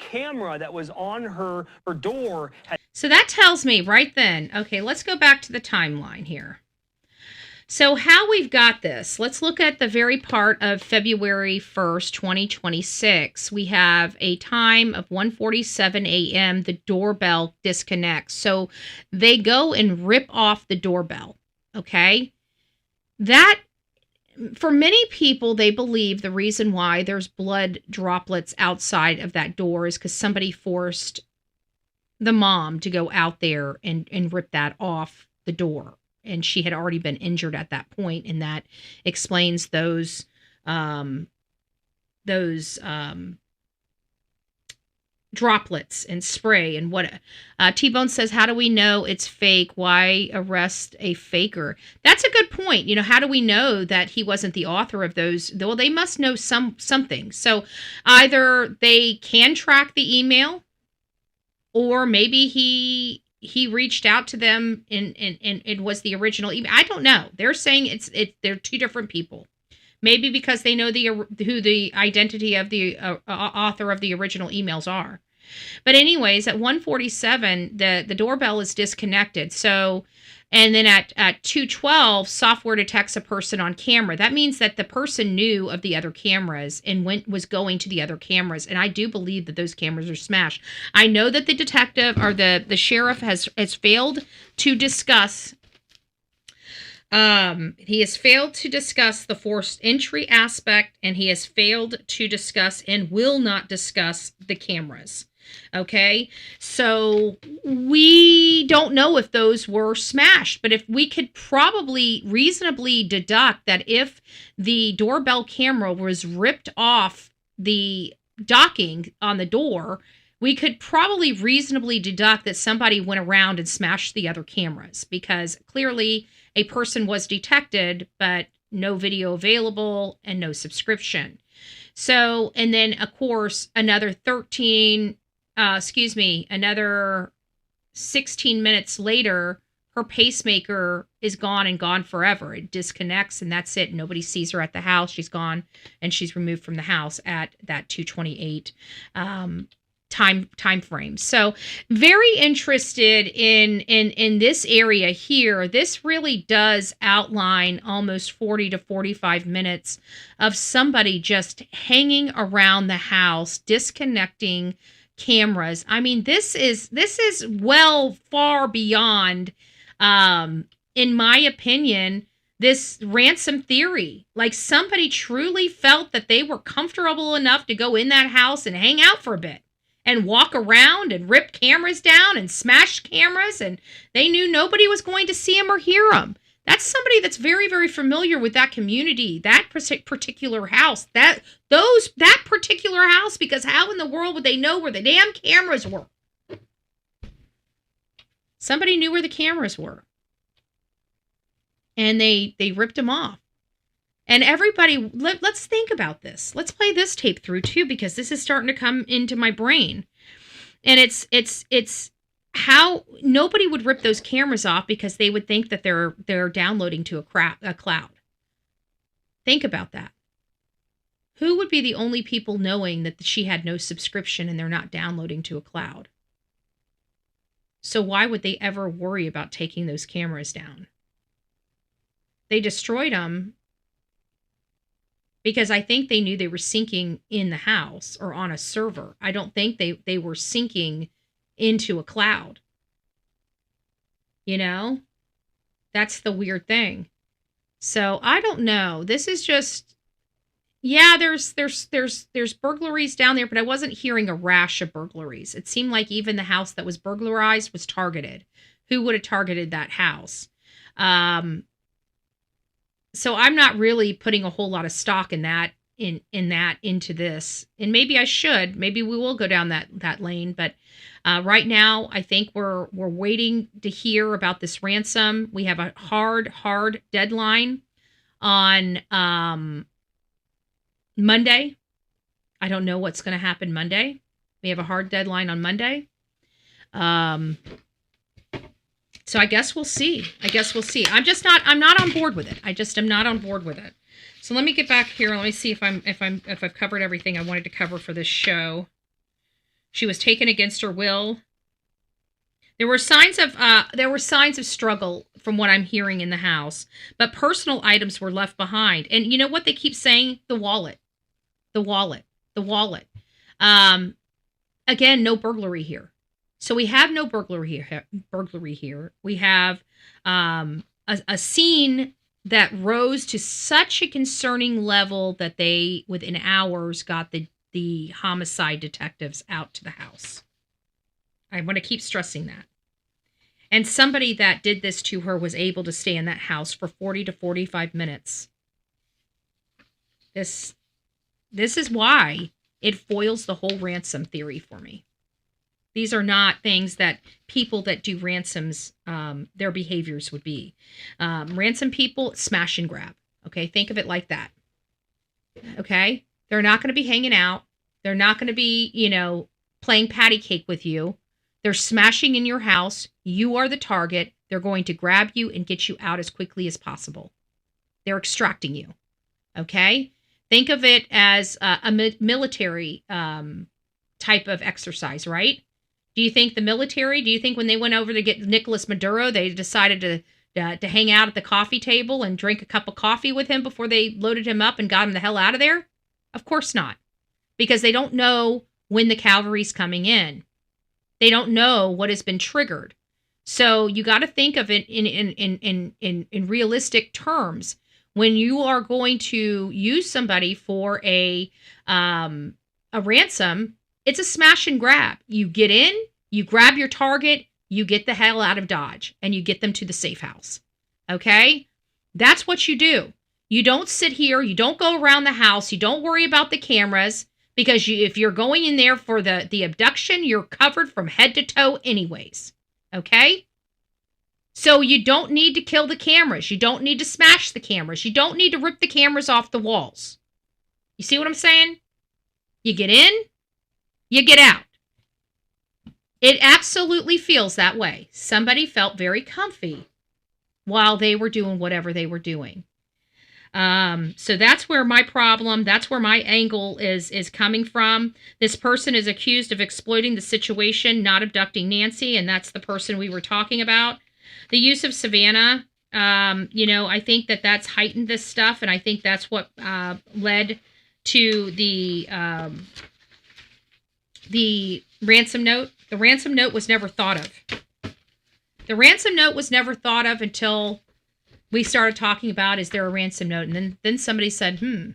camera that was on her door. So that tells me right then. Okay, let's go back to the timeline here. So how we've got this, let's look at the very part of February 1st, 2026. We have a time of 1:47 a.m. The doorbell disconnects. So they go and rip off the doorbell, okay? That, for many people, they believe the reason why there's blood droplets outside of that door is because somebody forced the mom to go out there and rip that off the door. And she had already been injured at that point, and that explains those droplets and spray and what. T-Bone says, "How do we know it's fake? Why arrest a faker?" That's a good point. You know, how do we know that he wasn't the author of those? Well, they must know something. So either they can track the email, or maybe he reached out to them and it was the original email. I don't know. They're saying they're two different people. Maybe because they know who the identity of the author of the original emails are. But anyways, at 1:47, the doorbell is disconnected. So, and then at 2:12, software detects a person on camera. That means that the person knew of the other cameras and was going to the other cameras. And I do believe that those cameras are smashed. I know that the detective or the sheriff has failed to discuss. He has failed to discuss the forced entry aspect, and he has failed to discuss and will not discuss the cameras. Okay, so we don't know if those were smashed, but if we could probably reasonably deduct that if the doorbell camera was ripped off the docking on the door, we could probably reasonably deduct that somebody went around and smashed the other cameras, because clearly a person was detected, but no video available and no subscription. So, and then of course, another 16 minutes later, her pacemaker is gone and gone forever. It disconnects and that's it. Nobody sees her at the house. She's gone and she's removed from the house at that 2:28 time frame. So very interested in this area here. This really does outline almost 40 to 45 minutes of somebody just hanging around the house, disconnecting cameras. I mean, this is well far beyond, in my opinion, this ransom theory. Like somebody truly felt that they were comfortable enough to go in that house and hang out for a bit and walk around and rip cameras down and smash cameras, and they knew nobody was going to see them or hear them. That's somebody that's very, very familiar with that community, that particular house, that particular house, because how in the world would they know where the damn cameras were? Somebody knew where the cameras were. And they ripped them off. And everybody, let's think about this. Let's play this tape through too, because this is starting to come into my brain. And it's how nobody would rip those cameras off because they would think that they're downloading to a cloud. Think about that. Who would be the only people knowing that she had no subscription and they're not downloading to a cloud? So why would they ever worry about taking those cameras down? They destroyed them because I think they knew they were syncing in the house or on a server. I don't think they were syncing into a cloud. You know? That's the weird thing. So I don't know. This is just, yeah, there's burglaries down there, but I wasn't hearing a rash of burglaries. It seemed like even the house that was burglarized was targeted. Who would have targeted that house? So I'm not really putting a whole lot of stock in that, into this. And maybe I should. Maybe we will go down that lane. But right now, I think we're waiting to hear about this ransom. We have a hard deadline on Monday. I don't know what's going to happen Monday. We have a hard deadline on Monday. So I guess we'll see. I'm not on board with it. I just am not on board with it. So let me get back here. Let me see if I've covered everything I wanted to cover for this show. She was taken against her will. There were signs of struggle from what I'm hearing in the house, but personal items were left behind. And you know what they keep saying? The wallet. Again, no burglary here. So we have no burglary here. We have a scene that rose to such a concerning level that they, within hours, got the homicide detectives out to the house. I want to keep stressing that. And somebody that did this to her was able to stay in that house for 40 to 45 minutes. This is why it foils the whole ransom theory for me. These are not things that people that do ransoms, their behaviors would be. Ransom people, smash and grab. Okay, think of it like that. Okay? They're not going to be hanging out. They're not going to be, playing patty cake with you. They're smashing in your house. You are the target. They're going to grab you and get you out as quickly as possible. They're extracting you. Okay? Think of it as a military type of exercise, right? Do you think when they went over to get Nicolas Maduro, they decided to hang out at the coffee table and drink a cup of coffee with him before they loaded him up and got him the hell out of there? Of course not. Because they don't know when the cavalry's coming in. They don't know what has been triggered. So you got to think of it in realistic terms. When you are going to use somebody for a ransom, it's a smash and grab. You get in, you grab your target, you get the hell out of Dodge, and you get them to the safe house. Okay? That's what you do. You don't sit here, you don't go around the house, you don't worry about the cameras, because if you're going in there for the abduction, you're covered from head to toe anyways. Okay? So you don't need to kill the cameras. You don't need to smash the cameras. You don't need to rip the cameras off the walls. You see what I'm saying? You get in, you get out. It absolutely feels that way. Somebody felt very comfy while they were doing whatever they were doing. So that's where my problem, that's where my angle is coming from. This person is accused of exploiting the situation, not abducting Nancy, and that's the person we were talking about. The use of Savannah, I think that's heightened this stuff, and I think that's what led to the ransom note. The ransom note was never thought of. The ransom note was never thought of until we started talking about, is there a ransom note? And then somebody said, you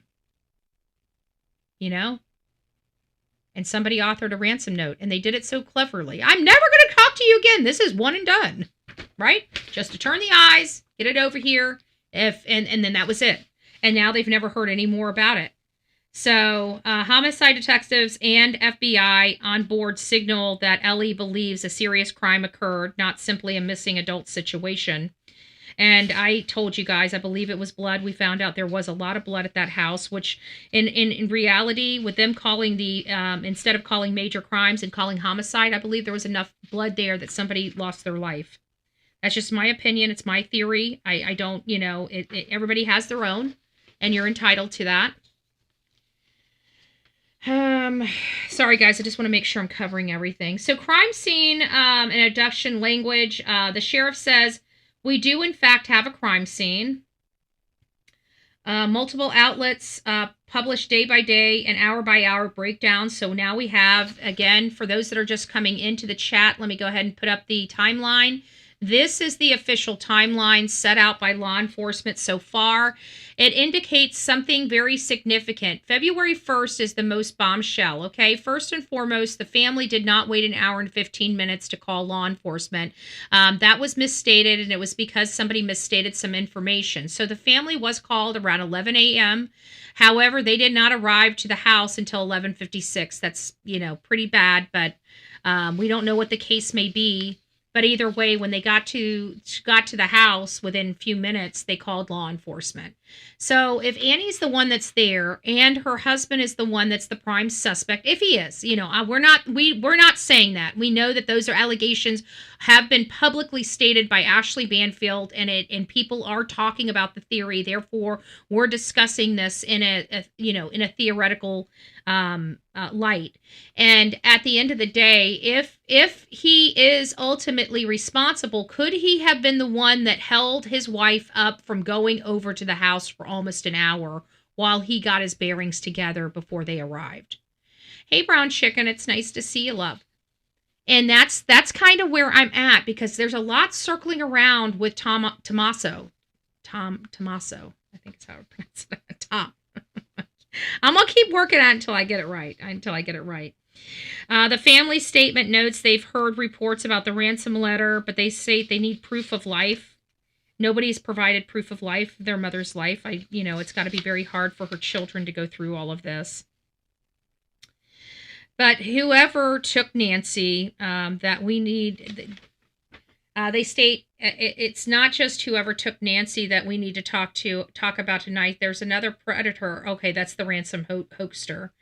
know, and somebody authored a ransom note, and they did it so cleverly. I'm never going to talk to you again. This is one and done, right? Just to turn the eyes, get it over here, and then that was it. And now they've never heard any more about it. So homicide detectives and FBI on board signal that Ellie believes a serious crime occurred, not simply a missing adult situation. And I told you guys, I believe it was blood. We found out there was a lot of blood at that house, which in reality, with them calling the, instead of calling major crimes and calling homicide, I believe there was enough blood there that somebody lost their life. That's just my opinion. It's my theory. I don't, you know, everybody has their own, and you're entitled to that. Sorry guys, I just want to make sure I'm covering everything. So crime scene and abduction language. The sheriff says, we do in fact have a crime scene. Multiple outlets publish day by day and hour by hour breakdowns. So now we have, again, for those that are just coming into the chat, let me go ahead and put up the timeline. This is the official timeline set out by law enforcement so far. It indicates something very significant. February 1st is the most bombshell, okay? First and foremost, the family did not wait an hour and 15 minutes to call law enforcement. That was misstated, and it was because somebody misstated some information. So the family was called around 11 a.m. However, they did not arrive to the house until 11:56. That's, you know, pretty bad, but we don't know what the case may be. But either way, when they got to the house, within a few minutes, they called law enforcement. So if Annie's the one that's there and her husband is the one that's the prime suspect, if he is, you know, we're not saying that. We know that those are allegations have been publicly stated by Ashley Banfield, and people are talking about the theory. Therefore, we're discussing this in a theoretical light. And at the end of the day, if he is ultimately responsible, could he have been the one that held his wife up from going over to the house for almost an hour while he got his bearings together before they arrived? Hey, Brown Chicken, it's nice to see you, love. And that's kind of where I'm at, because there's a lot circling around with Tammaso. Tammaso, I think is how I pronounce it. Tom. I'm going to keep working on it until I get it right. The family statement notes they've heard reports about the ransom letter, but they say they need proof of life. Nobody's provided proof of life, their mother's life. It's got to be very hard for her children to go through all of this. But whoever took Nancy, that we need, they state it's not just whoever took Nancy that we need to talk about tonight. There's another predator. Okay, that's the ransom hoaxer.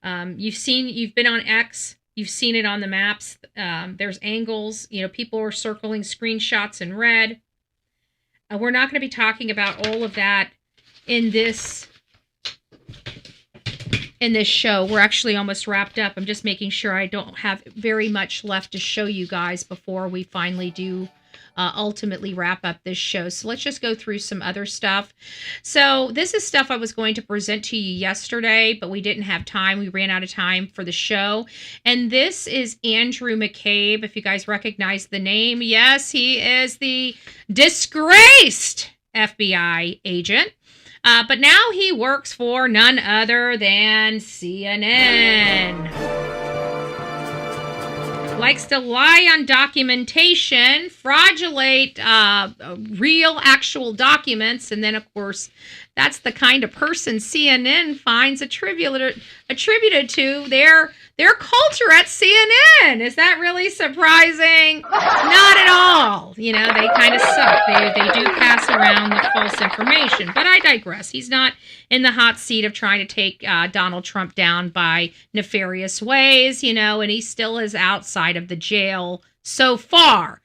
You've been on X. You've seen it on the maps. There's angles. People are circling screenshots in red. We're not going to be talking about all of that in this show. We're actually almost wrapped up. I'm just making sure I don't have very much left to show you guys before we finally do ultimately wrap up this show. So let's just go through some other stuff. So this is stuff I was going to present to you yesterday, but we didn't have time. We ran out of time for the show. And this is Andrew McCabe. If you guys recognize the name, yes, he is the disgraced FBI agent. But now he works for none other than CNN. Likes to lie on documentation, fraudulate real, actual documents, and then, of course, that's the kind of person CNN finds attributed to their culture at CNN. Is that really surprising? Not at all. They kind of suck. They do pass around the false information. But I digress. He's not in the hot seat of trying to take Donald Trump down by nefarious ways, and he still is outside of the jail so far.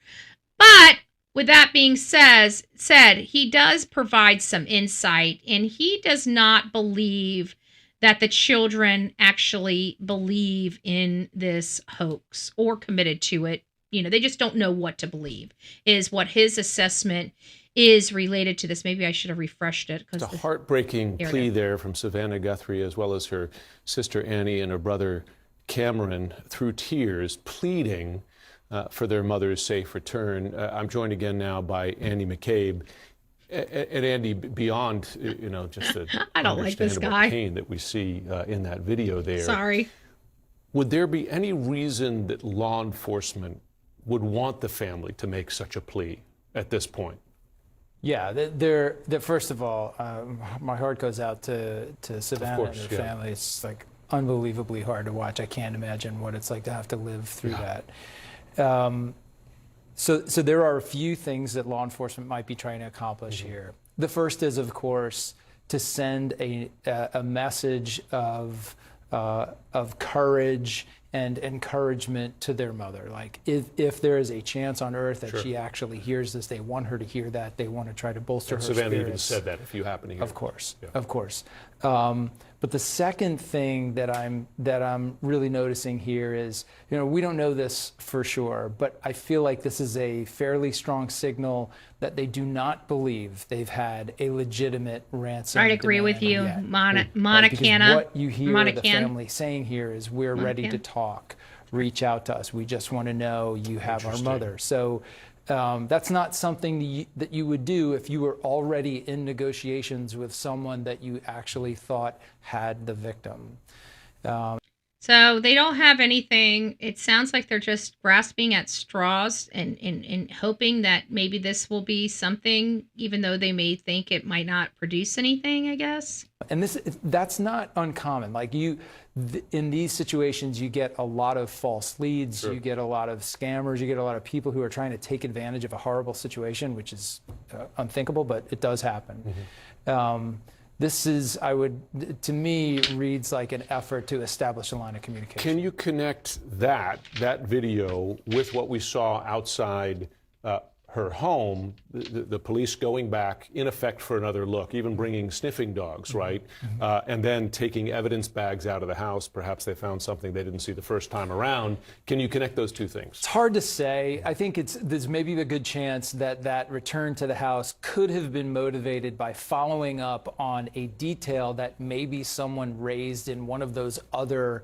But with that being said, he does provide some insight, and he does not believe that the children actually believe in this hoax or committed to it. They just don't know what to believe, is what his assessment is related to this. Maybe I should have refreshed it. It's a heartbreaking plea there from Savannah Guthrie, as well as her sister Annie and her brother Camron, through tears, pleading for their mother's safe return. I'm joined again now by Annie McCabe. And Andy, beyond just the I don't like this understandable guy. pain that we see in that video there. Sorry. Would there be any reason that law enforcement would want the family to make such a plea at this point? Yeah, first of all, my heart goes out to Savannah and her family. It's like unbelievably hard to watch. I can't imagine what it's like to have to live through that. So there are a few things that law enforcement might be trying to accomplish here. The first is, of course, to send a message of courage and encouragement to their mother. Like if there is a chance on earth that she actually hears this, they want her to hear that. They want to try to bolster her Savannah spirits. even said that, if you happen to hear. Of course, of course. But the second thing that I'm really noticing here is, we don't know this for sure, but I feel like this is a fairly strong signal that they do not believe they've had a legitimate ransom. I'd agree with you, Because Montana. what you hear the family saying here is, we're ready to talk. Reach out to us. We just want to know you have our mother. So that's not something that you would do if you were already in negotiations with someone that you actually thought had the victim. So they don't have anything. It sounds like they're just grasping at straws and hoping that maybe this will be something, even though they may think it might not produce anything, I guess. And that's not uncommon. Like in these situations, you get a lot of false leads, you get a lot of scammers, you get a lot of people who are trying to take advantage of a horrible situation, which is unthinkable, but it does happen. This is, to me, reads like an effort to establish a line of communication. Can you connect that video with what we saw outside her home, the police going back, in effect, for another look, even bringing sniffing dogs, right? And then taking evidence bags out of the house. Perhaps they found something they didn't see the first time around. Can you connect those two things? It's hard to say. I think there's maybe a good chance that return to the house could have been motivated by following up on a detail that maybe someone raised in one of those other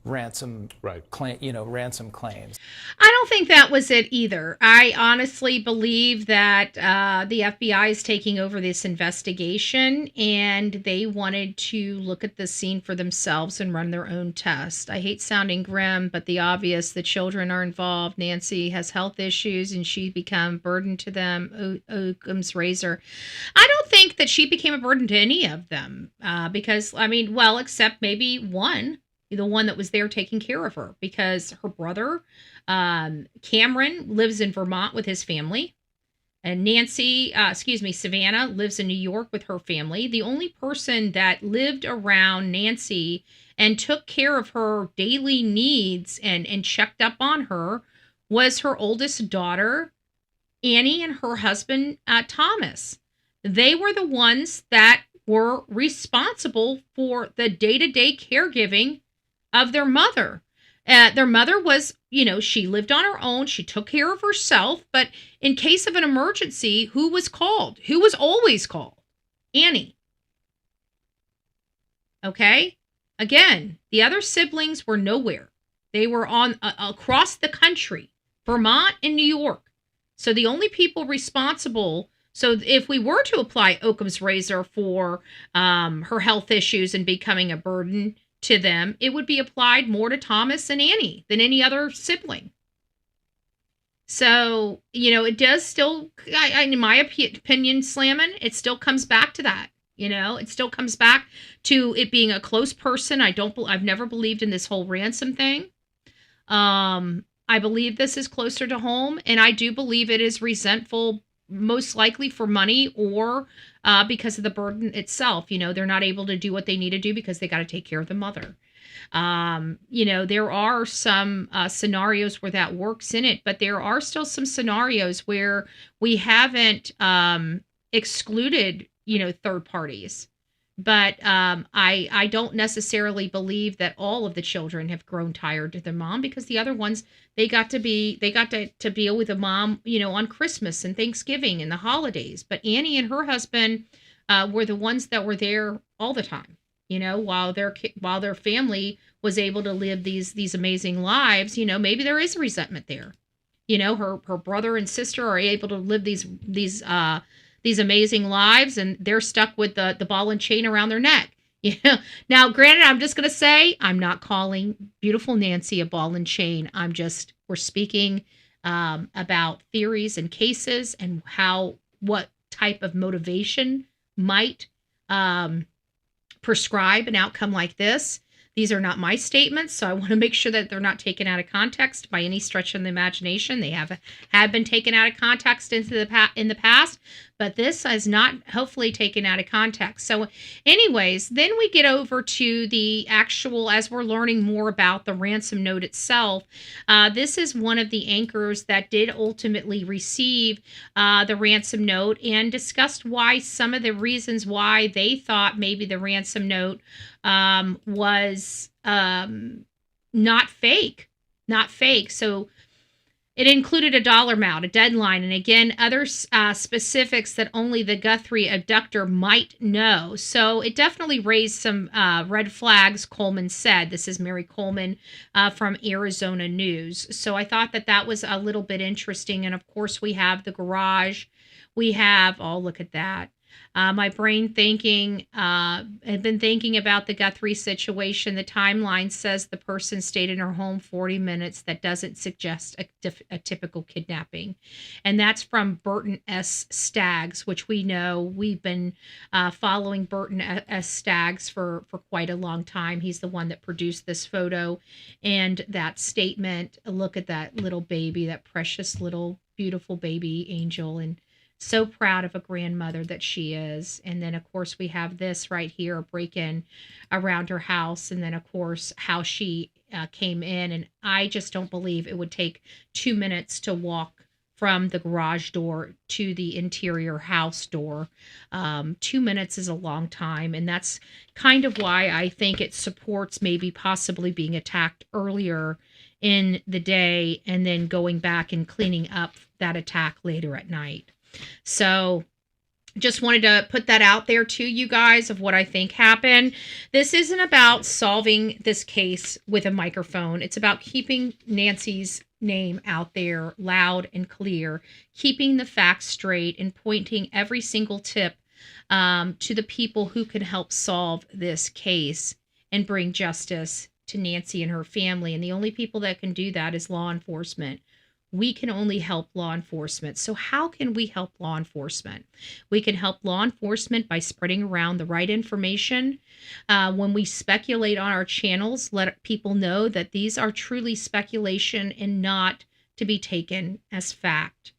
ransom ransom claims. I don't think that was it either. I honestly believe that the FBI is taking over this investigation and they wanted to look at the scene for themselves and run their own test. I hate sounding grim, but the obvious, the children are involved. Nancy has health issues and she became a burden to them. Occam's razor. I don't think that she became a burden to any of them because, except maybe one. The one that was there taking care of her, because her brother, Camron, lives in Vermont with his family. And Savannah lives in New York with her family. The only person that lived around Nancy and took care of her daily needs and checked up on her was her oldest daughter, Annie, and her husband, Thomas. They were the ones that were responsible for the day-to-day caregiving of their mother. Their mother was, she lived on her own. She took care of herself. But in case of an emergency, who was called? Who was always called? Annie. Okay? Again, the other siblings were nowhere. They were on across the country, Vermont and New York. So the only people responsible, so if we were to apply Occam's razor for her health issues and becoming a burden to them, it would be applied more to Thomas and Annie than any other sibling. So, it does still, in my opinion, Slammin', it still comes back to that. It still comes back to it being a close person. I've never believed in this whole ransom thing. I believe this is closer to home, and I do believe it is resentful, most likely for money or because of the burden itself. They're not able to do what they need to do because they got to take care of the mother. There are some scenarios where that works in it, but there are still some scenarios where we haven't excluded, third parties. But I don't necessarily believe that all of the children have grown tired to their mom, because the other ones, they got to deal with a mom, on Christmas and Thanksgiving and the holidays. But Annie and her husband were the ones that were there all the time, while their family was able to live these amazing lives. Maybe there is resentment there. Her brother and sister are able to live these these amazing lives, and they're stuck with the ball and chain around their neck. Yeah. Now, granted, I'm just going to say I'm not calling beautiful Nancy a ball and chain. We're speaking about theories and cases and what type of motivation might prescribe an outcome like this. These are not my statements, so I want to make sure that they're not taken out of context by any stretch of the imagination. They have been taken out of context in the past, but this is not hopefully taken out of context. So anyways, then we get over to the actual, as we're learning more about the ransom note itself. This is one of the anchors that did ultimately receive the ransom note and discussed why some of the reasons why they thought maybe the ransom note was not fake. So it included a dollar amount, a deadline, and again, other specifics that only the Guthrie abductor might know. So it definitely raised some red flags, Coleman said. This is Mary Coleman from Arizona News. So I thought that was a little bit interesting. And of course, we have the garage. We have, oh, look at that. My brain had been thinking about the Guthrie situation. The timeline says the person stayed in her home 40 minutes. That doesn't suggest a typical kidnapping. And that's from Burton S. Staggs, which we know we've been following Burton S. Staggs for quite a long time. He's the one that produced this photo and that statement. Look at that little baby, that precious little beautiful baby angel, and so proud of a grandmother that she is. And then, of course, we have this right here, a break-in around her house. And then, of course, how she came in. And I just don't believe it would take 2 minutes to walk from the garage door to the interior house door. 2 minutes is a long time. And that's kind of why I think it supports maybe possibly being attacked earlier in the day and then going back and cleaning up that attack later at night. So just wanted to put that out there to you guys of what I think happened. This isn't about solving this case with a microphone. It's about keeping Nancy's name out there loud and clear, keeping the facts straight and pointing every single tip to the people who can help solve this case and bring justice to Nancy and her family. And the only people that can do that is law enforcement. We can only help law enforcement. So how can we help law enforcement? We can help law enforcement by spreading around the right information. When we speculate on our channels, let people know that these are truly speculation and not to be taken as fact.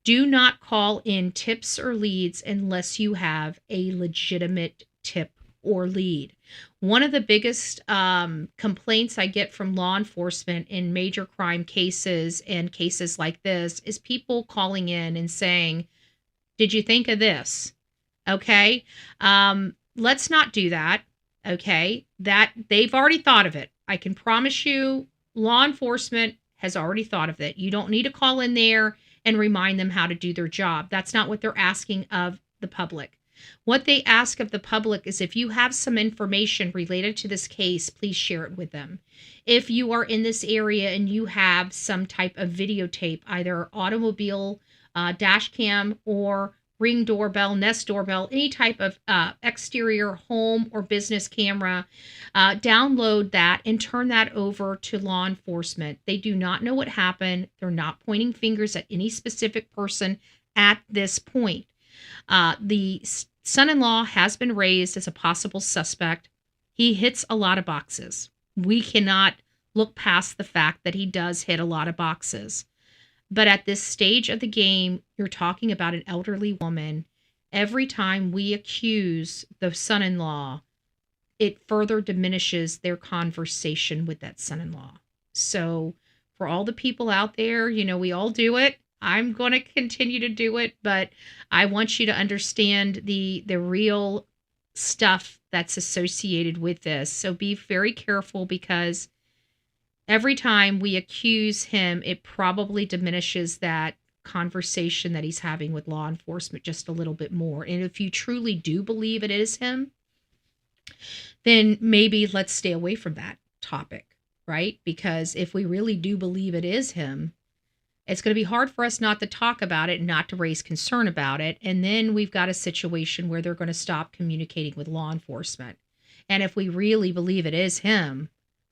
Do not call in tips or leads unless you have a legitimate tip or lead. One of the biggest complaints I get from law enforcement in major crime cases and cases like this is people calling in and saying, did you think of this? Okay. Let's not do that. Okay. That they've already thought of it. I can promise you law enforcement has already thought of it. You don't need to call in there and remind them how to do their job. That's not what they're asking of the public. What they ask of the public is if you have some information related to this case, please share it with them. If you are in this area and you have some type of videotape, either automobile dash cam or Ring doorbell, Nest doorbell, any type of exterior home or business camera, download that and turn that over to law enforcement. They do not know what happened. They're not pointing fingers at any specific person at this point. The son-in-law has been raised as a possible suspect. He hits a lot of boxes. We cannot look past the fact that he does hit a lot of boxes. But at this stage of the game, you're talking about an elderly woman. Every time we accuse the son-in-law, it further diminishes their conversation with that son-in-law. So for all the people out there, we all do it. I'm going to continue to do it, but I want you to understand the real stuff that's associated with this. So be very careful, because every time we accuse him, it probably diminishes that conversation that he's having with law enforcement just a little bit more. And if you truly do believe it is him, then maybe let's stay away from that topic, right? Because if we really do believe it is him, it's going to be hard for us not to talk about it, not to raise concern about it. And then we've got a situation where they're going to stop communicating with law enforcement. And if we really believe it is him,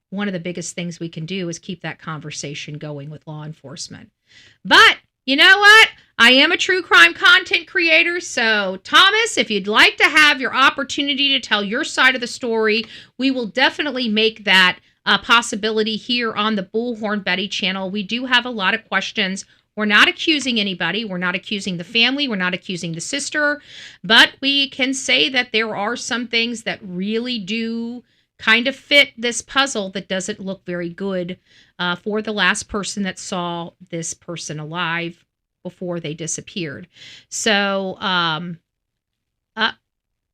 one of the biggest things we can do is keep that conversation going with law enforcement. But you know what? I am a true crime content creator. So, Thomas, if you'd like to have your opportunity to tell your side of the story, we will definitely make that a possibility here on the Bullhorn Betty channel. We do have a lot of questions. We're not accusing anybody. We're not accusing the family. We're not accusing the sister. But we can say that there are some things that really do kind of fit this puzzle that doesn't look very good for the last person that saw this person alive before they disappeared. So,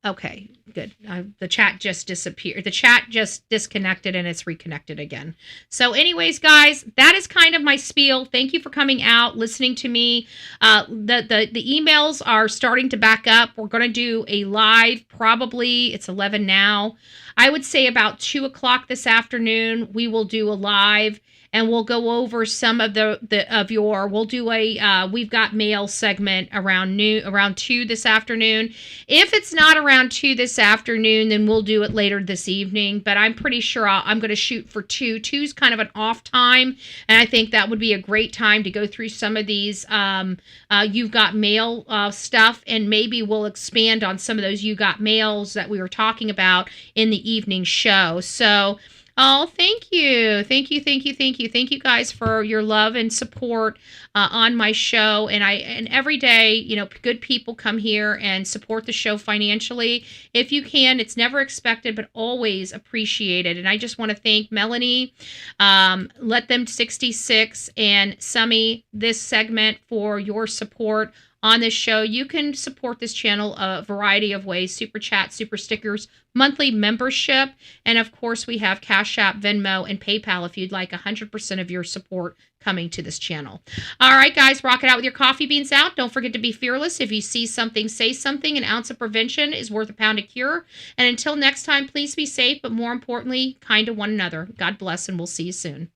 okay, good. The chat just disappeared. The chat just disconnected and it's reconnected again. So anyways, guys, that is kind of my spiel. Thank you for coming out, listening to me. The emails are starting to back up. We're going to do a live, probably, it's 11 now. I would say about 2 o'clock this afternoon, we will do a live. And we'll go over some of we'll do a We've Got Mail segment around 2 this afternoon. If it's not around 2 this afternoon, then we'll do it later this evening. But I'm pretty sure I'm going to shoot for 2. 2's kind of an off time. And I think that would be a great time to go through some of these You've Got Mail stuff. And maybe we'll expand on some of those You Got Mails that we were talking about in the evening show. So, oh, thank you. Thank you guys for your love and support on my show. And every day, you know, good people come here and support the show financially. If you can, it's never expected, but always appreciated. And I just want to thank Melanie, Let Them 66, and Summy, this segment for your support on this show. You can support this channel a variety of ways: super chat, super stickers, monthly membership, and of course we have Cash App, Venmo, and PayPal if you'd like 100% of your support coming to this channel. All right, guys, rock it out with your coffee beans out. Don't forget to be fearless. If you see something, say something. An ounce of prevention is worth a pound of cure. And until next time, please be safe, but more importantly, kind to one another. God bless, and we'll see you soon.